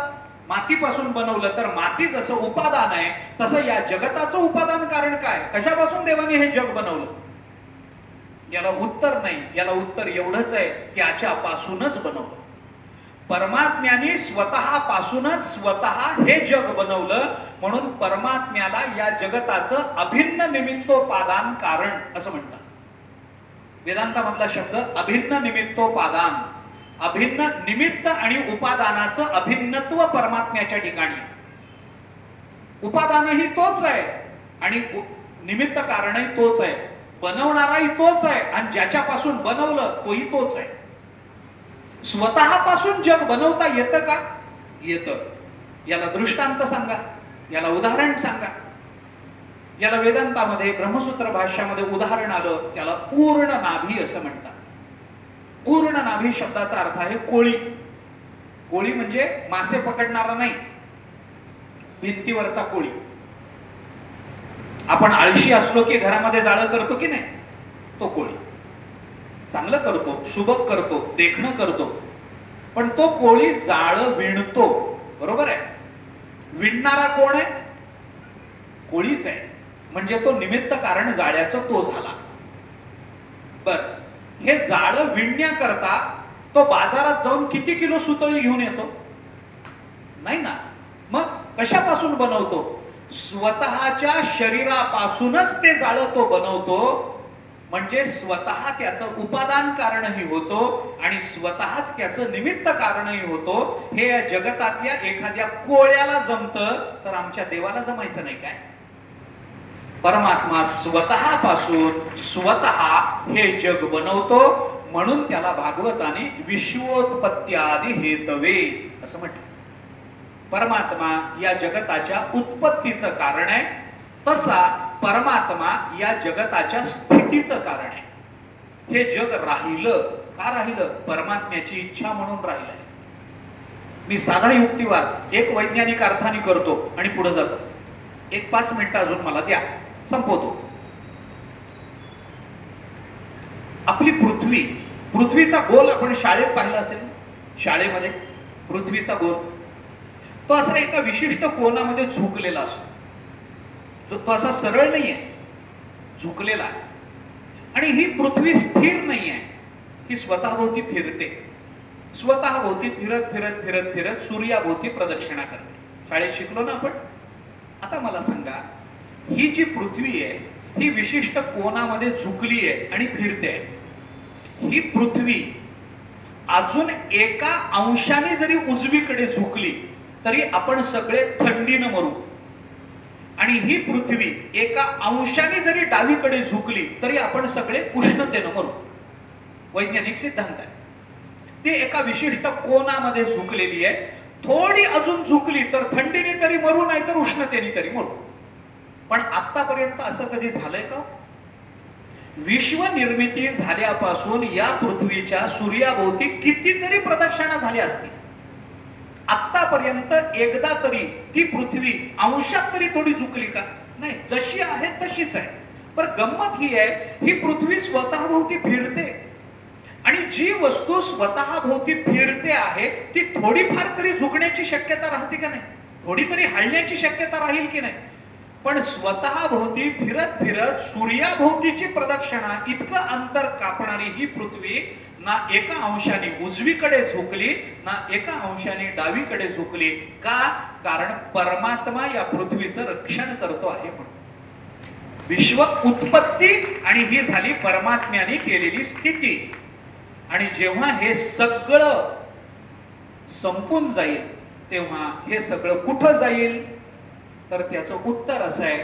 मातीपासून बनवलं. तर माती जसं उपादान आहे तसं या जगताचं उपादान कारण काय? कशापासून देवाने हे जग बनवलं? याला उत्तर नाही. याला उत्तर एवढंच आहे, त्याच्यापासूनच बनवलं. परमात्म्याने स्वतःपासूनच स्वतः हे जग बनवलं. म्हणून परमात्म्याला या जगताचं अभिन्न निमित्तोपादान कारण असं म्हणतात. वेदांतामधला शब्द अभिन्न निमित्तोपादान. अभिन्न निमित्त आणि उपादानाचं अभिन्नत्व परमात्म्याच्या ठिकाणी. उपादानही तोच आहे आणि निमित्त कारणही तोच आहे, बनवणाराही तोच आहे आणि ज्याच्यापासून बनवलं तोही तोच आहे. स्वतःपासून जग बनवता येतं का? येतं. याला दृष्टांत सांगा, याला उदाहरण सांगा. याला वेदांतामध्ये ब्रह्मसूत्र भाष्यामध्ये उदाहरण आलं, त्याला पूर्ण नाभी असं म्हणतात. पूर्ण नाभी शब्दाचा अर्थ आहे कोळी. कोळी म्हणजे मासे पकडणारा नाही, भिंतीवरचा कोळी. आपण आळशी असलो की घरामध्ये जाळं करतो की नाही, तो कोळी. चांगलं करतो, सुबक करतो, देखणं करतो, पण तो कोळी जाळं विणतो. बरोबर आहे. विणणारा कोण आहे? कोळीच आहे. म्हणजे तो निमित्त कारण जाळ्याचं तो झाला. बर, हे जाळं विणण्याकरता तो बाजारात जाऊन किती किलो सुतळी घेऊन येतो? नाही ना. मग कशापासून बनवतो? स्वतःच्या शरीरापासूनच ते जाळं तो बनवतो. म्हणजे स्वतः त्याचं उपादान कारणही होतो आणि स्वतःच त्याचं निमित्त कारणही होतो. हे या जगतातल्या एखाद्या कोळ्याला जमतं, तर आमच्या देवाला जमायचं नाही काय? परमात्मा स्वतःपासून स्वतः हे जग बनवतो. म्हणून त्याला भागवताने विश्वोत्पत्त्यादी हेतवे असं म्हटलं. परमात्मा या जगताच्या उत्पत्तीचं कारण आहे, तसा परमात्मा या जगताच्या स्थितीचं कारण आहे. हे जग राहिलं का राहिलं? परमात्म्याची इच्छा म्हणून राहिलंय. मी साधा युक्तिवाद एक वैज्ञानिक अर्थाने करतो आणि पुढे जातो. एक 5 मिनिटं अजून मला द्या, संपवतो. आपली पृथ्वीचा गोल आपण शाळेत पाहिला असेल. शाळेमध्ये पृथ्वीचा गोल तो असा एका विशिष्ट कोनामध्ये झुकलेला असतो. तो असा सरळ नाहीये, झुकलेला आहे. आणि ही पृथ्वी स्थिर नाहीये, ही स्वतःभोवती फिरते. स्वतःभोवती फिरत फिरत फिरत फिरत सूर्याभोवती प्रदक्षिणा करते. शाळेत शिकलो ना आपण. आता मला सांगा, ही जी पृथ्वी आहे ही विशिष्ट कोनामध्ये झुकली आहे आणि फिरते. ही पृथ्वी अजून एका अंशाने जरी उजवीकडे झुकली तरी आपण सगळे थंडीनं मरू. आणि ही पृथ्वी एका अंशाने जरी डावीकडे झुकली तरी आपण सगळे उष्णतेनं मरू. वैज्ञानिक सिद्धांत आहे. ती एका विशिष्ट कोनामध्ये झुकलेली आहे. थोडी अजून झुकली तर थंडीने तरी मरू, नाही तर उष्णतेने तरी मरू. पण आतापर्यंत असं कधी झालंय का? विश्व निर्मिती झाल्यापासून या पृथ्वीच्या सूर्याभोवती कितीतरी प्रदक्षिणा झाल्या असतील. आतापर्यंत एकदा तरी ती पृथ्वी अंशात तरी थोडी झुकली का? नाही, जशी आहे तशीच आहे. पण गंमत ही आहे, ही पृथ्वी स्वतःभोवती फिरते आणि जी वस्तू स्वतःभोवती फिरते आहे ती थोडीफार तरी झुकण्याची शक्यता राहते का नाही? थोडी तरी हलण्याची शक्यता राहील की नाही? पण स्वतःभोवती फिरत फिरत सूर्याभोवतीची प्रदक्षिणा इतकं अंतर कापणारी ही पृथ्वी ना एका अंशाने उजवीकडे झुकली ना एका अंशाने डावीकडे झुकली. का? कारण परमात्मा या पृथ्वीचं रक्षण करतो आहे म्हणून. विश्व उत्पत्ती आणि ही झाली परमात्म्याने केलेली स्थिती. आणि जेव्हा हे सगळं संपून जाईल तेव्हा हे सगळं कुठं जाईल? तर त्याचं उत्तर असं आहे,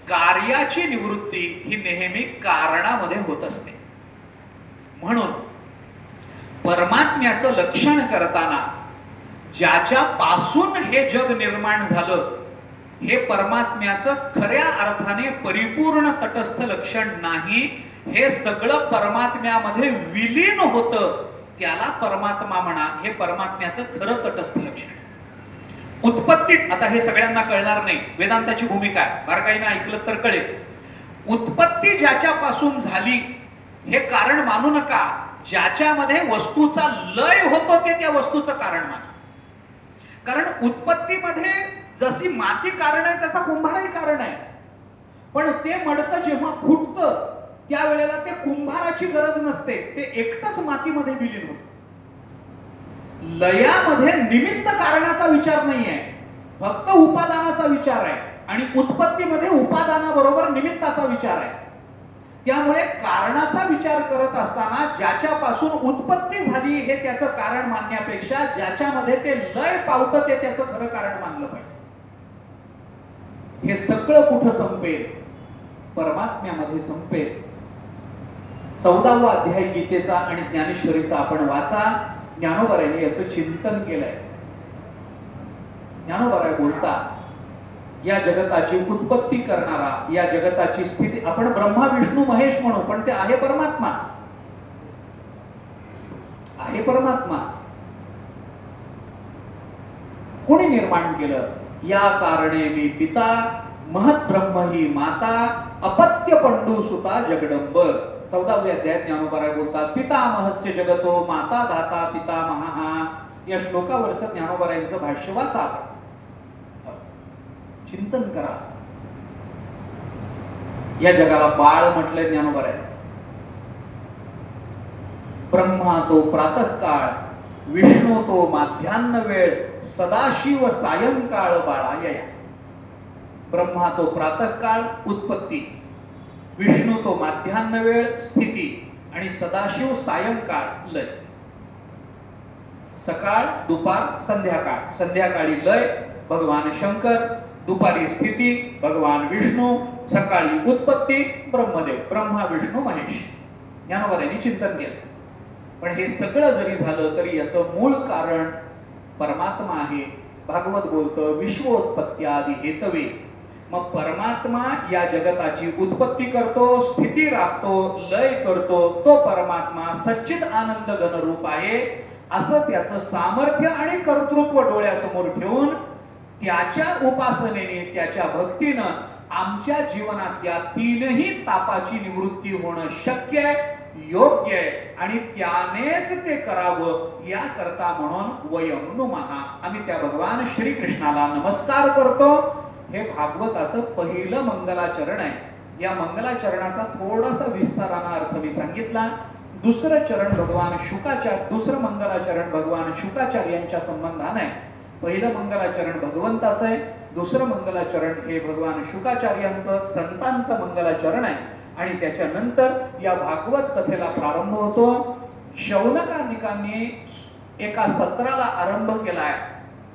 कार्याची निवृत्ती ही नेहमी कारणामध्ये होत असते. म्हणून परमात्म्याचं लक्षण करताना ज्याच्या पासून हे जग निर्माण झालं हे परमात्म्याचं खऱ्या अर्थाने परिपूर्ण तटस्थ लक्षण नाही. हे सगळं परमात्म्यामध्ये विलीन होतं, त्याला परमात्मा म्हणा. हे परमात्म्याचं खरं तटस्थ लक्षण. उत्पत्तीत आता हे सगळ्यांना कळणार नाही, वेदांताची भूमिका आहे, बारकाईने ऐकलं तर कळेल. उत्पत्ती ज्याच्यापासून झाली हे कारण मानू नका. ज्याच्यामध्ये वस्तूचा लय होतो ते त्या वस्तूचं कारण माना. कारण उत्पत्तीमध्ये जशी माती कारण आहे तसा कुंभारही कारण आहे. पण ते मडकं जेव्हा फुटतं त्यावेळेला ते कुंभाराची गरज नसते, ते एकटंच मातीमध्ये विलीन होतं. लयामध्ये निमित्त कारणाचा विचार नाहीये, फक्त उपादानाचा विचार आहे. आणि उत्पत्तीमध्ये उपादानाबरोबर निमित्ताचा विचार आहे. त्यामुळे कारणाचा विचार करत असताना ज्याच्यापासून उत्पत्ती झाली हे त्याचं कारण मानण्यापेक्षा ज्याच्यामध्ये ते लय पावतं ते त्याचं खरं कारण मानलं पाहिजे. हे सगळं कुठं संपेल? परमात्म्यामध्ये संपेल. 14वा अध्याय गीतेचा आणि ज्ञानेश्वरीचा आपण वाचा. ज्ञानोबारायांनी याचं चिंतन केलंय. ज्ञानोबाराय बोलतात, या जगताची उत्पत्ती करणारा, या जगताची स्थिती, आपण ब्रह्मा विष्णू महेश म्हणू, पण ते आहे परमात्माच, आहे परमात्माच. कोणी निर्माण केलं? या कारणे मी पिता, महत ब्रह्म ही माता, अपत्य पंडू सुता जगदंबर. 14व्या अध्यायात ज्ञानोबाराय बोलतात, पितामहस्य जगतो माता धाता पितामहा. या श्लोकावरचं ज्ञानोबारायांचं भाष्य वाचा, चिंतन करा. या जगाला बाळ म्हटलंय ज्ञानोबाराय. ब्रह्मा तो प्रातःकाळ, विष्णू तो माध्यान्ह वेळ, सदाशिव सायंकाळ बाळाया. ब्रह्मा तो प्रातःकाळ उत्पत्ती, विष्णू तो माध्यान्ह वेळ स्थिती, आणि सदाशिव सायंकाळ लय. सकाळ दुपार संध्याकाळ, संध्याकाळी लय भगवान शंकर, दुपारी स्थिती भगवान विष्णू, सकाळी उत्पत्ती ब्रह्मदेव, ब्रह्मा विष्णू महेश. ज्ञानोबारायांनी चिंतन केलं. पण हे सगळं जरी झालं तरी याचं मूळ कारण परमात्मा आहे. भागवत बोलतं विश्वोत्पत्त्यादि हेतवे. मग परमात्मा या जगताची उत्पत्ती करतो, स्थिती राखतो, लय करतो. तो परमात्मा सच्चित आनंद घनरूप आहे, असं त्याचं सामर्थ्य आणि कर्तृत्व डोळ्यासमोर ठेवून त्याच्या उपासनेने, त्याच्या भक्तीनं आमच्या जीवनात या तीनही तापाची निवृत्ती होणं शक्य आहे, योग्य आहे, आणि त्यानेच ते करावं. या करता म्हणून वयम नुमहा, आम्ही त्या भगवान श्रीकृष्णाला नमस्कार करतो. हे भागवताचं पहिलं मंगलाचरण आहे. या मंगलाचरणाचा थोडासा विस्ताराने अर्थ मी सांगितला. दुसरं चरण भगवान शुकाचार्य, दुसरं मंगलाचरण भगवान शुकाचार्यांच्या संबंधाने आहे. पहिलं मंगलाचरण भगवंताचं आहे, दुसरं मंगलाचरण हे भगवान शुकाचार्यांचं संतांचं मंगलाचरण आहे. आणि त्याच्यानंतर या भागवत कथेला प्रारंभ होतो. शौनकादिकांनी एका सत्राला आरंभ केलाय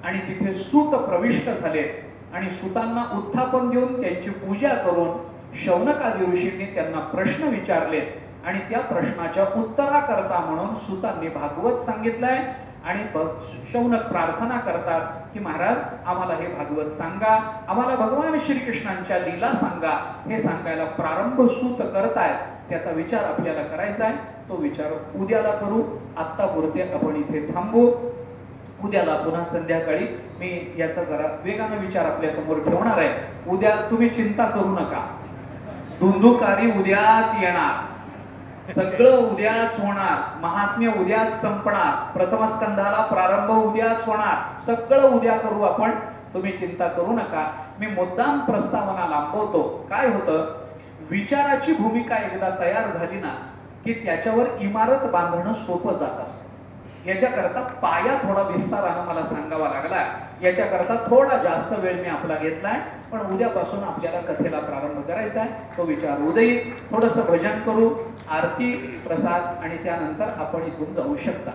आणि तिथे सूत प्रविष्ट झाले आणि सूतांना उत्थापन देऊन त्यांची पूजा करून शौनकादी ऋषींनी त्यांना प्रश्न विचारले आणि त्या प्रश्नाच्या उत्तराकरता म्हणून सूतांनी भागवत सांगितलंय. आणि शौनक प्रार्थना करतात की महाराज आम्हाला हे भागवत सांगा, आम्हाला भगवान श्रीकृष्णांच्या लीला सांगा. हे सांगायला प्रारंभ सूत करतायत. त्याचा विचार आपल्याला करायचा आहे. तो विचार उद्याला करू. आत्ता पुरते आपण इथे थांबू. उद्याला पुन्हा संध्याकाळी मी याचा जरा वेगाने विचार आपल्या समोर ठेवणार आहे. उद्या तुम्ही चिंता करू नका, धुंदुकारी उद्याच येणार, सगळं उद्याच होणार, महात्म्य उद्याच संपणार, प्रथम स्कंधाला प्रारंभ उद्याच होणार, सगळं उद्या करू आपण. तुम्ही चिंता करू नका. मी मुद्दाम प्रस्तावना लांबवतो. काय होतं, विचाराची भूमिका एकदा तयार झाली ना की त्याच्यावर इमारत बांधणं सोपं जात असतं. याच्याकरता पाया थोडा विस्तारानं मला सांगावा लागला. याच्याकरता थोडा जास्त वेळ मी आपला घेतलाय. पण उद्यापासून आपल्याला कथेला प्रारंभ करायचा आहे. तो विचार उदयी. थोडंसं भजन करू, आरती प्रसाद, आणि त्यानंतर आपण इथून जाऊ शकता.